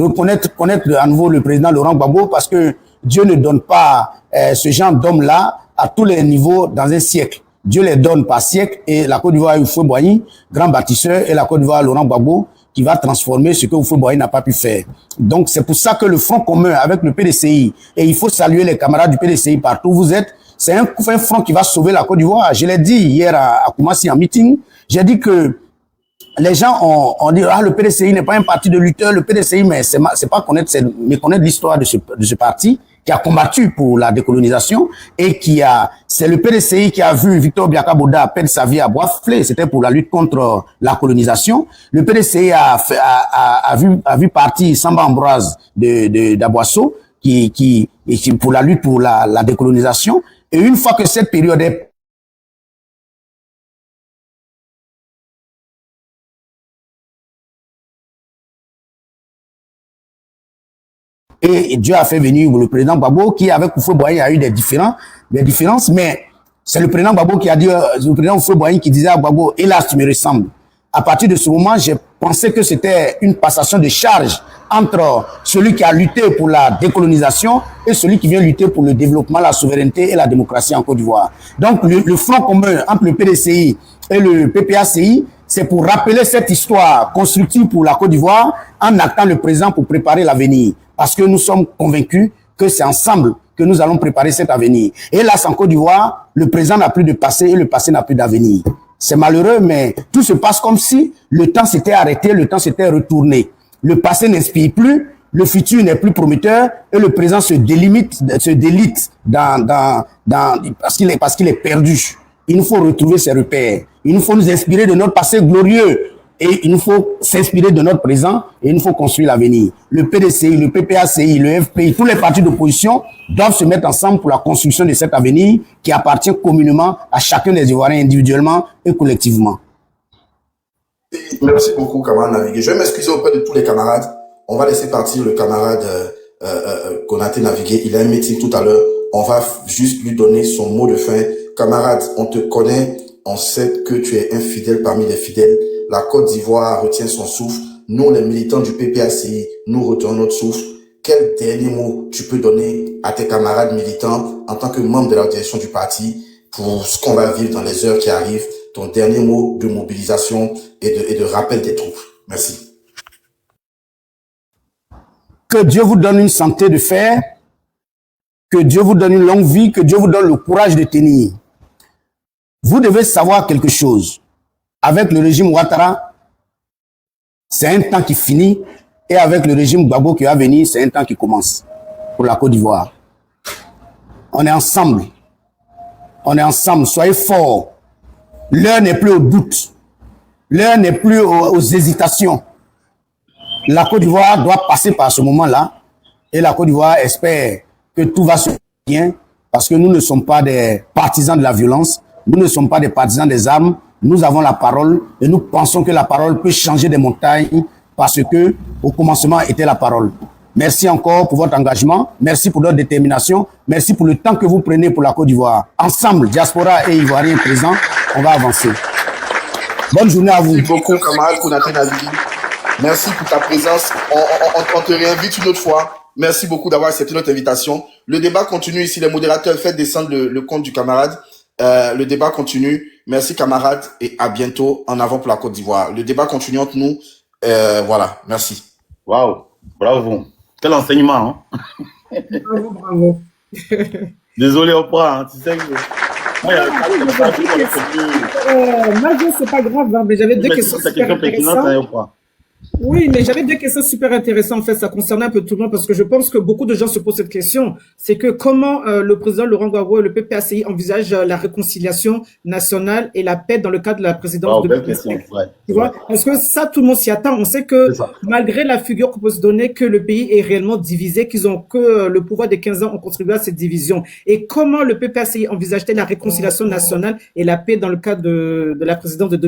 connaître à nouveau le président Laurent Gbagbo, parce que Dieu ne donne pas ce genre d'homme-là à tous les niveaux dans un siècle. Dieu les donne par siècle et la Côte d'Ivoire a Houphouët-Boigny, grand bâtisseur, et la Côte d'Ivoire Laurent Gbagbo, qui va transformer ce que Houphouët-Boigny n'a pas pu faire. Donc, c'est pour ça que le front commun avec le PDCI, et il faut saluer les camarades du PDCI partout où vous êtes, c'est un front qui va sauver la Côte d'Ivoire. Je l'ai dit hier à Koumassi en meeting, j'ai dit que les gens ont dit, le PDCI n'est pas un parti de lutteurs, le PDCI, mais c'est pas méconnaître l'histoire de ce parti qui a combattu pour la décolonisation et c'est le PDCI qui a vu Victor Biaka-Boda perdre sa vie à Bois-Flé, c'était pour la lutte contre la colonisation. Le PDCI a vu partir Samba Ambroise d'Aboisseau qui pour la lutte pour la décolonisation. Et une fois que cette période est et Dieu a fait venir le président Gbagbo qui, avec Houphouët-Boigny, a eu des différences, mais c'est le président Gbagbo qui a dit, le président Houphouët-Boigny qui disait à Gbagbo, hélas, tu me ressembles. À partir de ce moment, j'ai pensé que c'était une passation de charge entre celui qui a lutté pour la décolonisation et celui qui vient lutter pour le développement, la souveraineté et la démocratie en Côte d'Ivoire. Donc, le front commun entre le PDCI et le PPACI, c'est pour rappeler cette histoire constructive pour la Côte d'Ivoire en actant le présent pour préparer l'avenir. Parce que nous sommes convaincus que c'est ensemble que nous allons préparer cet avenir. Et là, en Côte d'Ivoire, le présent n'a plus de passé et le passé n'a plus d'avenir. C'est malheureux, mais tout se passe comme si le temps s'était arrêté, le temps s'était retourné. Le passé n'inspire plus, le futur n'est plus prometteur et le présent se délite parce qu'il est perdu. Il nous faut retrouver ses repères. Il nous faut nous inspirer de notre passé glorieux. Et il nous faut s'inspirer de notre présent et il nous faut construire l'avenir. Le PDCI, le PPACI, le FPI, tous les partis d'opposition doivent se mettre ensemble pour la construction de cet avenir qui appartient communément à chacun des Ivoiriens individuellement et collectivement. Merci beaucoup, camarade Navigué. Je vais m'excuser auprès de tous les camarades. On va laisser partir le camarade Konaté Navigué. Il a un meeting tout à l'heure. On va juste lui donner son mot de fin. Camarade, on te connaît. On sait que tu es un fidèle parmi les fidèles. La Côte d'Ivoire retient son souffle. Nous, les militants du PPACI, nous retenons notre souffle. Quel dernier mot tu peux donner à tes camarades militants en tant que membre de la direction du parti pour ce qu'on va vivre dans les heures qui arrivent ton dernier mot de mobilisation et de rappel des troupes. Merci. Que Dieu vous donne une santé de fer, que Dieu vous donne une longue vie, que Dieu vous donne le courage de tenir. Vous devez savoir quelque chose. Avec le régime Ouattara, c'est un temps qui finit, et avec le régime Gbagbo qui va venir, c'est un temps qui commence pour la Côte d'Ivoire. On est ensemble. On est ensemble. Soyez forts. L'heure n'est plus au doute. L'heure n'est plus aux hésitations. La Côte d'Ivoire doit passer par ce moment-là, et la Côte d'Ivoire espère que tout va se bien, parce que nous ne sommes pas des partisans de la violence, nous ne sommes pas des partisans des armes, nous avons la parole, et nous pensons que la parole peut changer des montagnes, parce que au commencement était la parole. Merci encore pour votre engagement, merci pour votre détermination, merci pour le temps que vous prenez pour la Côte d'Ivoire. Ensemble, diaspora et Ivoiriens présents, on va avancer. Bonne journée à vous. Merci beaucoup, camarade Konaté Navigui. Merci pour ta présence. On te réinvite une autre fois. Merci beaucoup d'avoir accepté notre invitation. Le débat continue ici. Les modérateurs, faites descendre le compte du camarade. Le débat continue. Merci, camarade, et à bientôt. En avant pour la Côte d'Ivoire. Le débat continue entre nous. Voilà. Merci. Waouh. Bravo. Quel enseignement. Hein? Bravo, bravo. Désolé, Oprah. Hein, tu sais que... Moi, c'est pas grave, hein, mais j'avais deux questions super intéressantes. Oui, mais j'avais deux questions super intéressantes. En fait, ça concernait un peu tout le monde parce que je pense que beaucoup de gens se posent cette question. C'est que comment le président Laurent Gbagbo et le PPACI envisagent la réconciliation nationale et la paix dans le cadre de la présidence de 2025. Tu vois? Parce que ça, tout le monde s'y attend. On sait que malgré la figure qu'on peut se donner, que le pays est réellement divisé, qu'ils ont que le pouvoir des 15 ans ont contribué à cette division. Et comment le PPACI envisage-t-il la réconciliation nationale et la paix dans le cadre de la présidence de 2025?